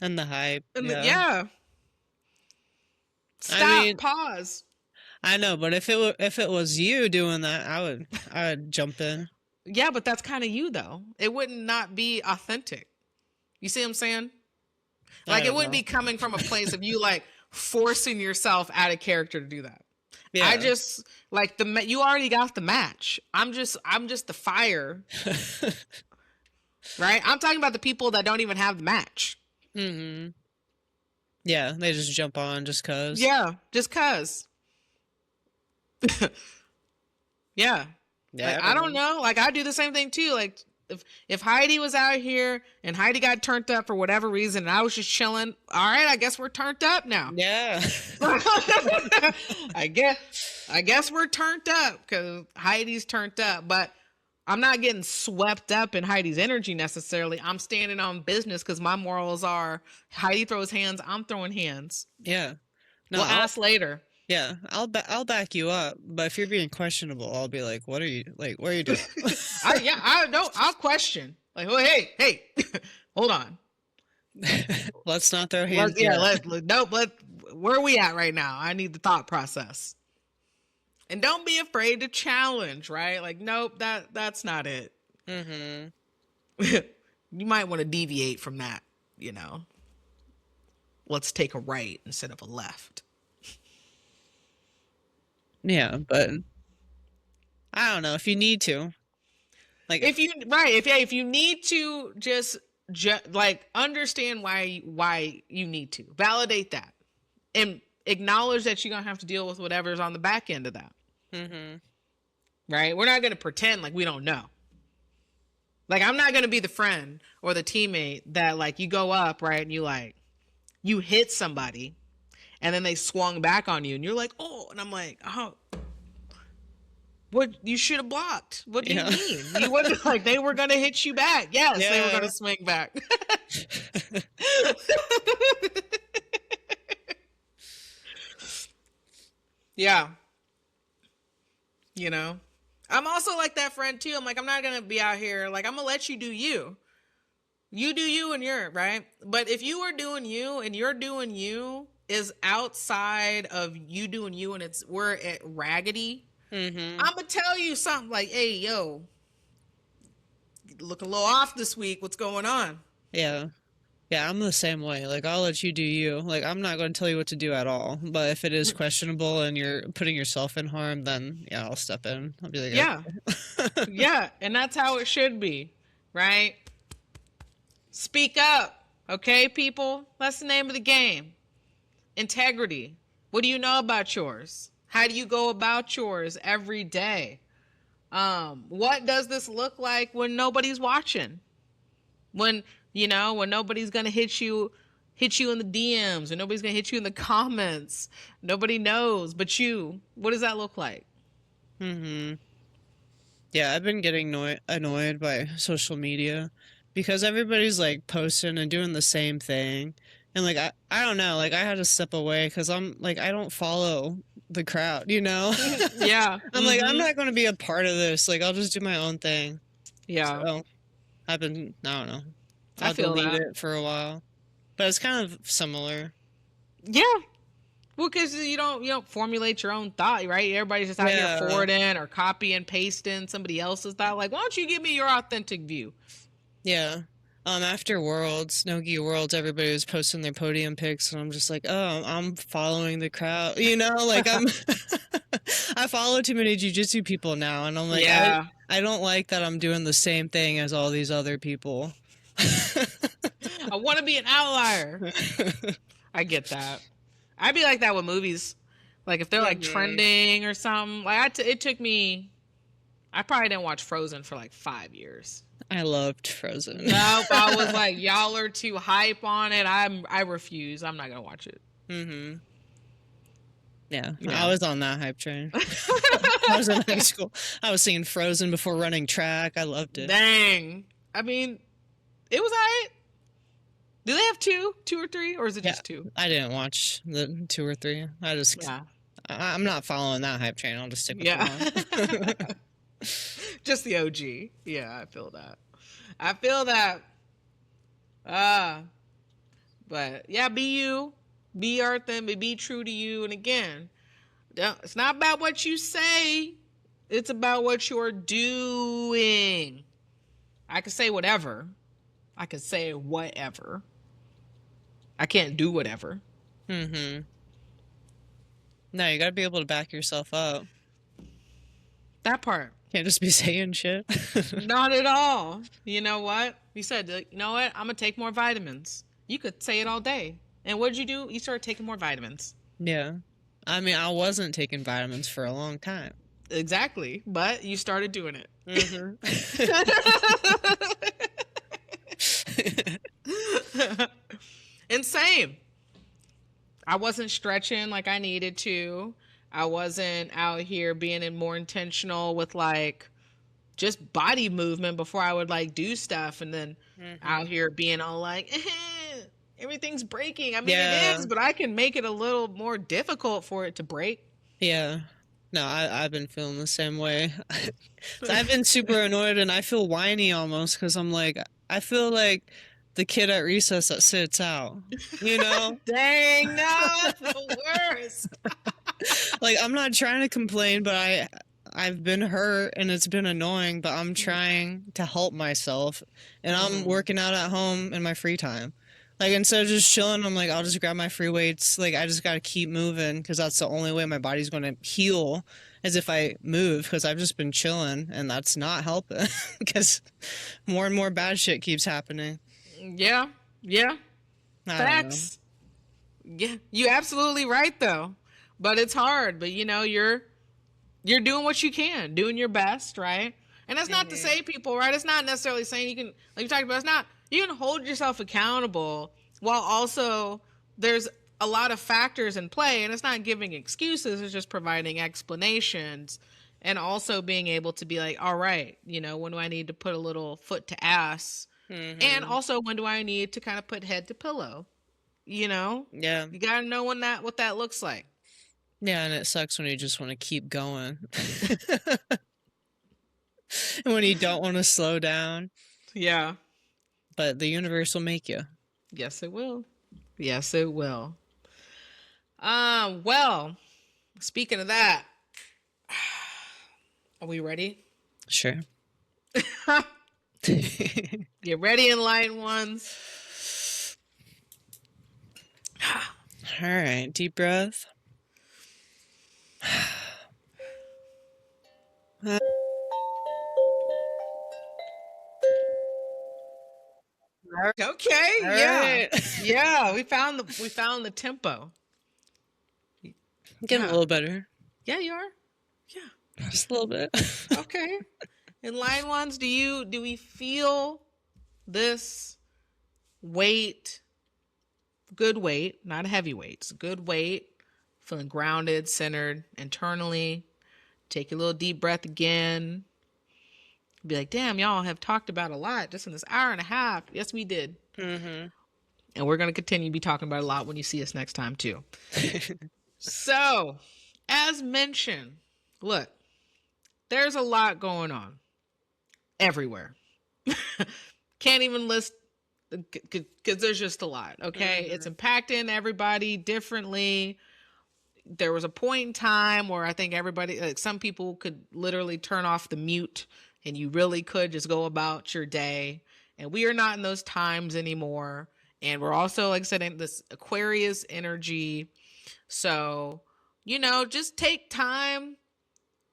And the hype. Yeah. Stop, pause. I know, but if it was you doing that, I would jump in. Yeah, but that's kind of you, though. It would not be authentic. You see what I'm saying? Like, it wouldn't be coming from a place of you, like, forcing yourself out of character to do that. Yeah. I just, like, you already got the match. I'm just the fire. Right? I'm talking about the people that don't even have the match. Mm-hmm. Yeah, they just jump on just cause. Yeah, just cause. Yeah. Yeah, like, I don't know. Like, I do the same thing too. Like, if Heidi was out here and Heidi got turned up for whatever reason and I was just chilling, all right, I guess we're turned up now. Yeah. I guess we're turned up because Heidi's turned up, but I'm not getting swept up in Heidi's energy necessarily. I'm standing on business because my morals are Heidi throws hands, I'm throwing hands. Yeah. No, we'll ask later. Yeah, I'll back you up, but if you're being questionable, I'll be like, what are you doing? I'll question. Like, oh, hey, hold on. Let's not throw hands. Where are we at right now? I need the thought process. And don't be afraid to challenge, right? Like, nope, that's not it. Mm-hmm. You might want to deviate from that, Let's take a right instead of a left. Yeah, but I don't know if you need to. Like, if you need to, just like understand why you need to validate that and acknowledge that you're gonna have to deal with whatever's on the back end of that. Mm-hmm. Right? We're not gonna pretend like we don't know. Like, I'm not gonna be the friend or the teammate that, like, you go up, right, and you hit somebody and then they swung back on you and you're like, oh, and I'm like, oh, what? You should have blocked. What do you mean? You wasn't like they were gonna hit you back. Yes, they were gonna swing back. Yeah. I'm also like that friend too. I'm like, I'm not gonna be out here, like, I'm gonna let you do you. You do you and you're right. But if you are doing you and you're doing you is outside of you doing you and we're at raggedy, I'm gonna tell you something like, hey, yo, you look a little off this week. What's going on? Yeah, I'm the same way. Like, I'll let you do you. Like, I'm not going to tell you what to do at all. But if it is questionable and you're putting yourself in harm, then yeah, I'll step in. I'll be like, yeah, okay. Yeah, and that's how it should be, right? Speak up, okay, people? That's the name of the game. Integrity. What do you know about yours? How do you go about yours every day? What does this look like when nobody's watching? When nobody's going to hit you in the DMs, or nobody's going to hit you in the comments. Nobody knows but you. What does that look like? Mm-hmm. Yeah, I've been getting annoyed by social media because everybody's like posting and doing the same thing. And like, I don't know, like, I had to step away because I'm like, I don't follow the crowd, Yeah. I'm like, I'm not going to be a part of this. Like, I'll just do my own thing. Yeah. So I don't know. I feel delete that. it for a while, but it's kind of similar. Yeah. Well, because you don't formulate your own thought, right? Everybody's just out here forwarding or copy and pasting somebody else's thought. Like, why don't you give me your authentic view? Yeah. After Worlds, Nogi Worlds, everybody was posting their podium pics, and I'm just like, oh, I'm following the crowd, like I follow too many jiu-jitsu people now, and I'm like, I don't like that I'm doing the same thing as all these other people. I want to be an outlier. I get that. I'd be like that with movies. Like if they're like Mhm. trending or something. Like it took me. I probably didn't watch Frozen for like 5 years. I loved Frozen. Nope, I was like, y'all are too hype on it. I refuse. I'm not gonna watch it. Mm-hmm. Yeah, I Yeah. was on that hype train. I was in high school. I was singing Frozen before running track. I loved it. Dang. I mean, it was alright. Do they have two or three, or is it Yeah, just two? I didn't watch the 2 or 3. Yeah. I'm not following that hype train. I'll just stick with Yeah. the one. Just the OG. Yeah, I feel that. I feel that. Uh, but yeah, be you. Be your thing, but be true to you. And again, it's not about what you say. It's about what you're doing. I can say whatever. I can say whatever. I can't do whatever. Mm-hmm. No, you gotta be able to back yourself up. That part. Can't just be saying shit. Not at all. You know what? You said, you know what? I'm going to take more vitamins. You could say it all day. And what did you do? You started taking more vitamins. Yeah. I mean, I wasn't taking vitamins for a long time. Exactly. But you started doing it. Mm-hmm. And same. I wasn't stretching like I needed to. I wasn't out here being more intentional with like just body movement before I would like do stuff, and then out here being all like everything's breaking. I mean, Yeah. it is, but I can make it a little more difficult for it to break. Yeah. No, I've been feeling the same way. I've been super annoyed and I feel whiny almost because I'm like, I feel like the kid at recess that sits out, you know? Dang, no, it's the worst. Like, I'm not trying to complain, but I've been hurt and it's been annoying, but I'm trying to help myself and I'm working out at home in my free time. Like, instead of just chilling, I'm like, I'll just grab my free weights. Like, I just got to keep moving because that's the only way my body's going to heal is if I move because I've just been chilling and that's not helping because more and more bad shit keeps happening. Yeah, yeah. I don't know. Facts. Yeah, you absolutely right though. But it's hard. But you know, you're doing what you can, doing your best, right? And that's not to say people, right? It's not necessarily saying you can, like you talked about, it's not, you can hold yourself accountable while also there's a lot of factors in play, and it's not giving excuses, it's just providing explanations and also being able to be like, all right, you know, when do I need to put a little foot to ass? And also when do I need to kind of put head to pillow? You know? Yeah. You gotta know what that looks like. Yeah, and it sucks when you just want to keep going. And when you don't want to slow down. Yeah. But the universe will make you. Yes, it will. Yes, it will. Well, speaking of that, are we ready? Sure. Get ready, enlightened ones. All right, deep breath. Okay, All yeah. right. Yeah, we found the tempo. Getting Yeah. a little better. Yeah, you are. Yeah. Just a little bit. Okay. Enlightened ones, do we feel this weight? Good weight, not heavy weights. Good weight. Feeling grounded, centered internally. Take a little deep breath again. Be like, damn, y'all have talked about a lot just in this hour and a half. Yes, we did. Mm-hmm. And we're going to continue to be talking about a lot when you see us next time, too. So, as mentioned, look, there's a lot going on everywhere. Can't even list because there's just a lot, okay? It's impacting everybody differently. There was a point in time where I think everybody, like some people could literally turn off the mute and you really could just go about your day. And we are not in those times anymore. And we're also, like I said, in this Aquarius energy. So, you know, just take time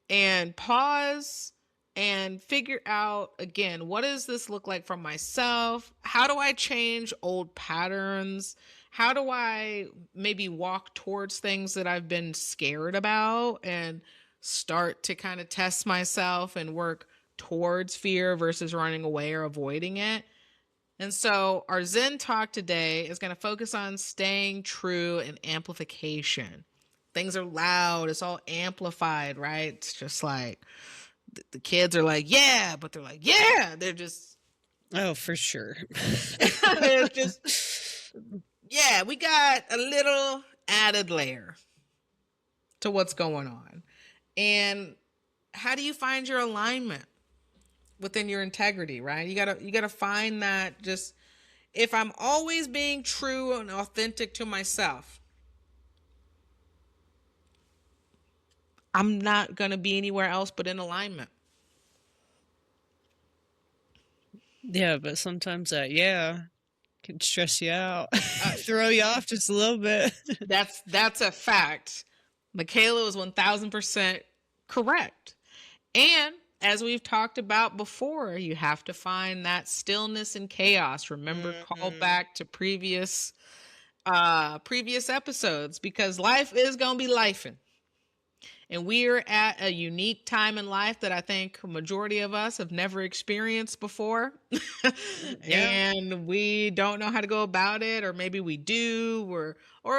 and pause and figure out, again, what does this look like for myself? How do I change old patterns? how do I maybe walk towards things that I've been scared about and start to kind of test myself and work towards fear versus running away or avoiding it. And so our Zen talk today is going to focus on staying true and amplification. Things are loud, it's all amplified, right? It's just like the kids are like, yeah, but they're like, yeah, they're just, Oh, for sure. they're just, yeah, we got a little added layer to what's going on. And how do you find your alignment within your integrity, right? You gotta find that. Just, if I'm always being true and authentic to myself, I'm not gonna be anywhere else but in alignment. Yeah, but sometimes that can stress you out, throw you off just a little bit. That's a fact. Michaela was 1000% correct. And as we've talked about before, you have to find that stillness and chaos. Remember, call back to previous episodes, because life is gonna be lifing. And we're at a unique time in life that I think a majority of us have never experienced before. And we don't know how to go about it, or maybe we do, or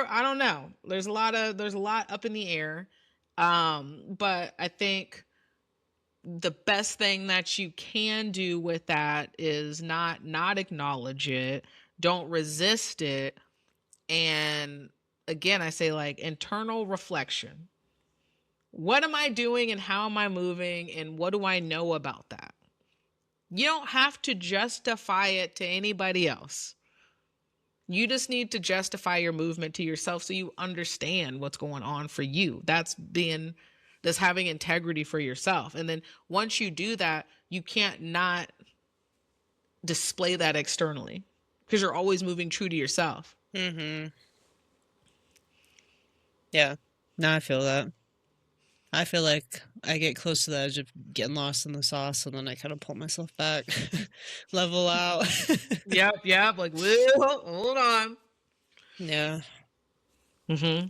I don't know. There's a lot up in the air. But I think the best thing that you can do with that is not acknowledge it, don't resist it. And again, I say, like, internal reflection. What am I doing and how am I moving and what do I know about that? You don't have to justify it to anybody else. You just need to justify your movement to yourself so you understand what's going on for you. That's having integrity for yourself. And then once you do that, you can't not display that externally, because you're always moving true to yourself. Mm-hmm. Yeah. No, I feel that. I feel like I get close to the edge of getting lost in the sauce, and then I kind of pull myself back, level out. Yep. Like, well, hold on. Yeah. Mm-hmm.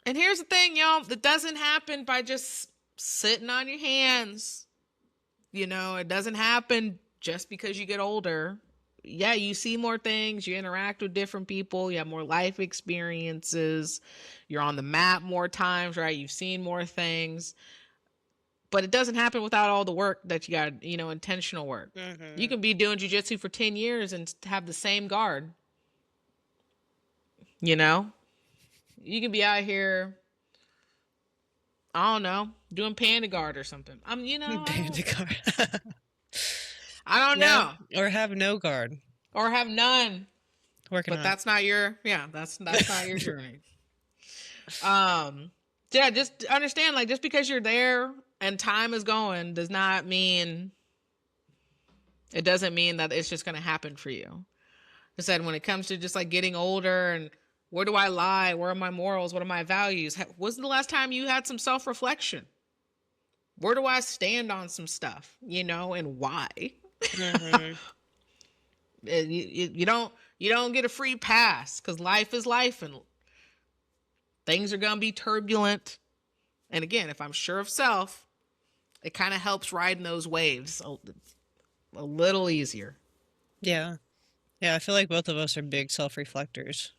And here's the thing, y'all. That doesn't happen by just sitting on your hands. It doesn't happen just because you get older. Yeah, you see more things, you interact with different people, you have more life experiences, you're on the map more times, right? You've seen more things. But it doesn't happen without all the work that you got, intentional work. Mm-hmm. You can be doing jiu-jitsu for 10 years and have the same guard. You can be out here, I don't know, doing panda guard or something. Panda guard. I don't know. Or have no guard. Or have none. But that's not your that's not your journey. Just understand, like, just because you're there and time is going doesn't mean that it's just gonna happen for you. I said, when it comes to just like getting older and where do I lie? Where are my morals? What are my values? When's the last time you had some self-reflection? Where do I stand on some stuff, and why? Mm-hmm. You don't get a free pass, because life is life and things are gonna be turbulent. And again, if I'm sure of self, it kind of helps riding those waves a little easier. Yeah, I feel like both of us are big self-reflectors.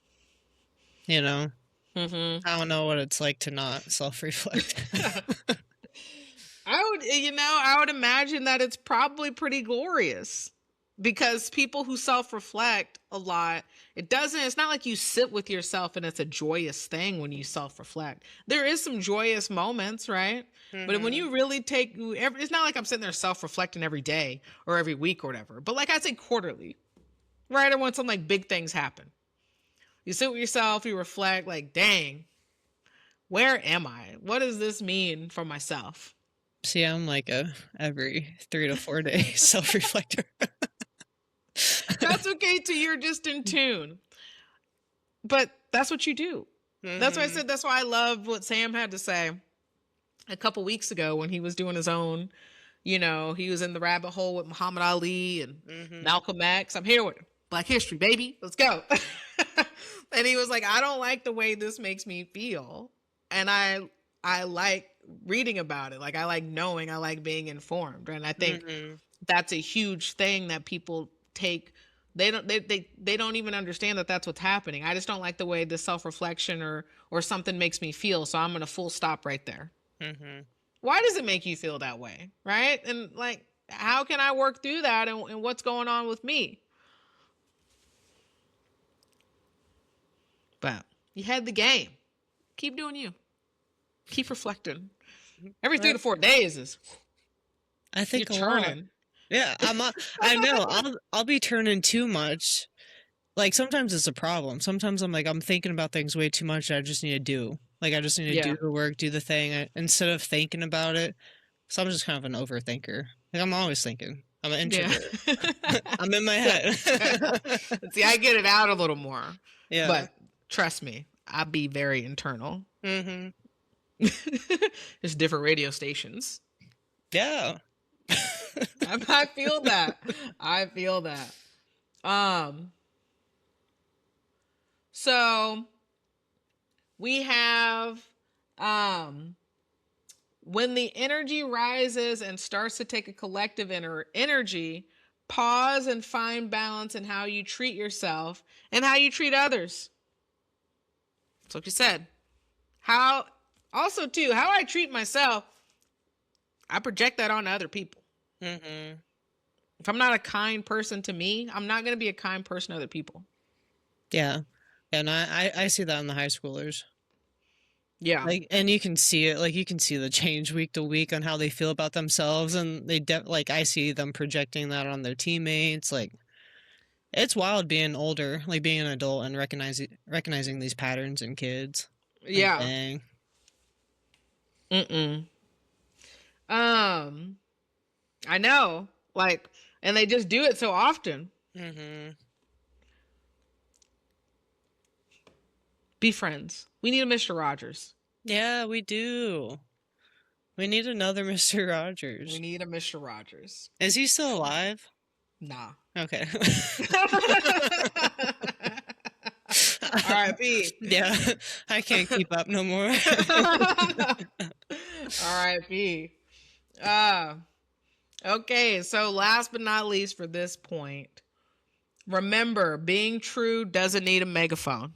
Mm-hmm. I don't know what it's like to not self-reflect. I would imagine that it's probably pretty glorious, because people who self-reflect a lot, it's not like you sit with yourself and it's a joyous thing when you self-reflect. There is some joyous moments, right? Mm-hmm. But when you really it's not like I'm sitting there self-reflecting every day or every week or whatever, but like I say, quarterly, right? Or when some like big things happen. You sit with yourself, you reflect, like, dang, where am I? What does this mean for myself? See, I'm like every 3 to 4 day self-reflector. That's okay too. You're just in tune. But that's what you do. Mm-hmm. That's why I said, that's why I love what Sam had to say a couple weeks ago when he was doing his own, he was in the rabbit hole with Muhammad Ali and Malcolm X. I'm here with him. Black history, baby. Let's go. And he was like, I don't like the way this makes me feel. And I like reading about it. Like, I like knowing, I like being informed. And I think that's a huge thing that people take. They don't even understand that that's what's happening. I just don't like the way this self-reflection or something makes me feel. So I'm going to full stop right there. Why does it make you feel that way? Right. And like, how can I work through that? And what's going on with me? But you had the game. Keep doing you. Keep reflecting. Every 3 to 4 days is. I think you're turning. Yeah, I know. I'll be turning too much. Like sometimes it's a problem. Sometimes I'm like I'm thinking about things way too much. I just need to do. Like I just need to do the work, do the thing instead of thinking about it. So I'm just kind of an overthinker. Like I'm always thinking. I'm an introvert. I'm in my head. See, I get it out a little more. Yeah. But trust me, I be very internal. There's different radio stations. Yeah. I feel that. I feel that. So we have when the energy rises and starts to take a collective energy, pause and find balance in how you treat yourself and how you treat others. That's what you said. How I treat myself, I project that on other people. If I'm not a kind person to me, I'm not going to be a kind person to other people. Yeah. And I see that in the high schoolers. Yeah. Like, and you can see it, like you can see the change week to week on how they feel about themselves. And they like, I see them projecting that on their teammates. Like it's wild being older, like being an adult and recognizing these patterns in kids. Yeah. Dang. I know, like, and they just do it so often. Be friends. We need a Mr. Rogers. Yeah, we do. We need another Mr. Rogers. We need a Mr. Rogers. Is he still alive? Nah. Okay. R.I.P. Yeah, I can't keep up no more. R.I.P. Okay, so last but not least for this point, remember, being true doesn't need a megaphone.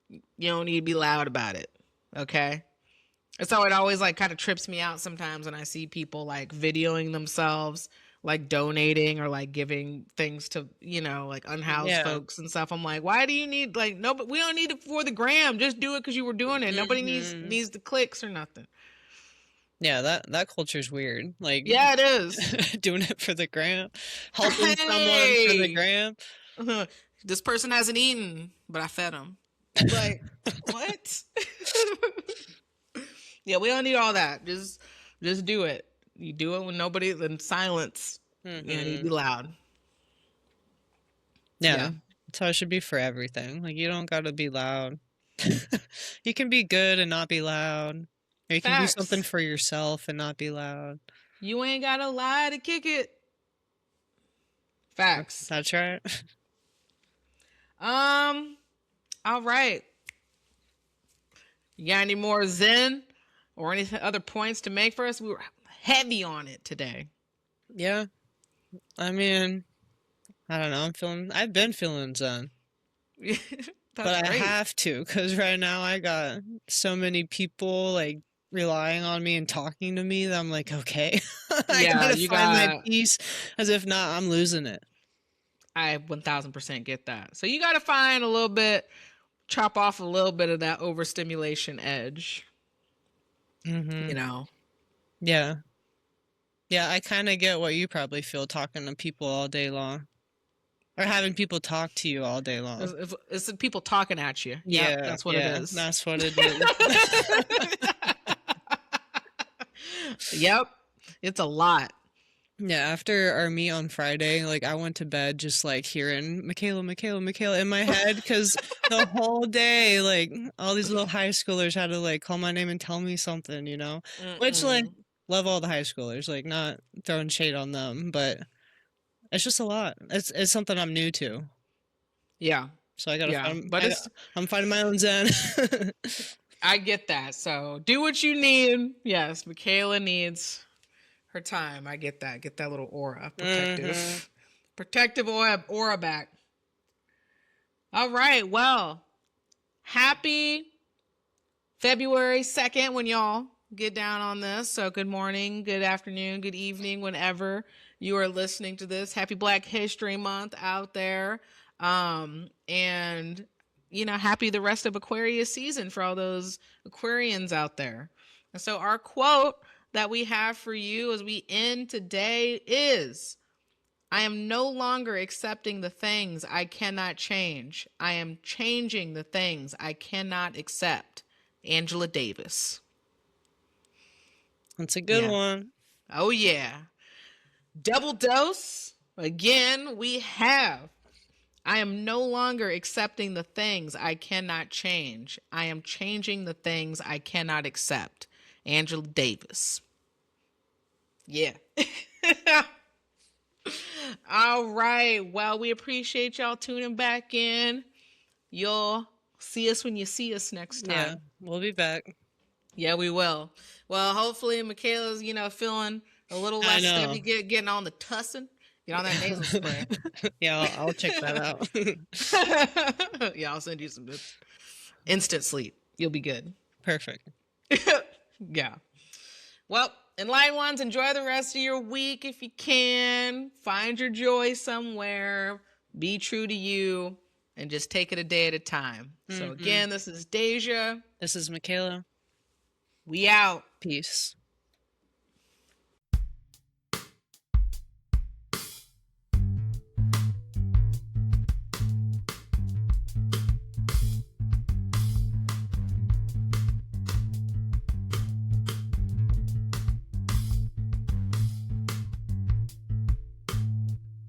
You don't need to be loud about it, okay? And so it always like kind of trips me out sometimes when I see people like videoing themselves, like donating or like giving things to, you know, like unhoused folks and stuff. I'm like, why do you need like, no, but we don't need it for the gram. Just do it because you were doing it. Nobody needs the clicks or nothing. Yeah, that culture's weird. Like, yeah, it is. Doing it for the gram, helping someone for the gram. This person hasn't eaten, but I fed him. Like, what? Yeah, we don't need all that. Just do it. You do it when nobody in silence. You know, you be loud. Yeah, that's how it should be for everything. Like, you don't gotta be loud. You can be good and not be loud. Or you can do something for yourself and not be loud. You ain't gotta lie to kick it. Facts. That's right. All right. You got any more zen or any other points to make for us? We were heavy on it today. Yeah. I mean, I don't know. I've been feeling zen. But great. I have to, because right now I got so many people like relying on me and talking to me that I'm like, okay, I gotta find my peace, as if not, I'm losing it. I 1000% get that. So you gotta find a little bit, chop off a little bit of that overstimulation edge. You know? Yeah. Yeah, I kind of get what you probably feel talking to people all day long. Or having people talk to you all day long. It's the people talking at you. Yeah, that's what it is. That's what it is. Yep. It's a lot. Yeah, after our meet on Friday, like I went to bed just like hearing Michaela, Michaela, Michaela in my head, because the whole day, like all these little high schoolers had to like call my name and tell me something, you know? Which like, love all the high schoolers, like not throwing shade on them, but it's just a lot. It's something I'm new to. Yeah. So I gotta find. But I'm finding my own zen. I get that. So do what you need. Yes, Michaela needs her time. I get that. Get that little aura, protective aura back. All right. Well, happy February 2nd when y'all get down on this. So good morning, good afternoon, good evening, whenever you are listening to this. Happy Black History Month out there. And happy the rest of Aquarius season for all those Aquarians out there. And so our quote that we have for you as we end today is, I am no longer accepting the things I cannot change. I am changing the things I cannot accept. Angela Davis. That's a good one. Oh, yeah. Double dose. Again, we have, I am no longer accepting the things I cannot change. I am changing the things I cannot accept. Angela Davis. Yeah. All right. Well, we appreciate y'all tuning back in. You'll see us when you see us next time. Yeah, we'll be back. Yeah, we will. Well, hopefully Michaela's, feeling a little less steady, getting on the tussin. Get on that nasal spray. Yeah, I'll check that out. Yeah, I'll send you some instant sleep. You'll be good. Perfect. Yeah. Well, enlightened ones, enjoy the rest of your week if you can. Find your joy somewhere. Be true to you. And just take it a day at a time. So again, this is Deja. This is Michaela. We out. Peace.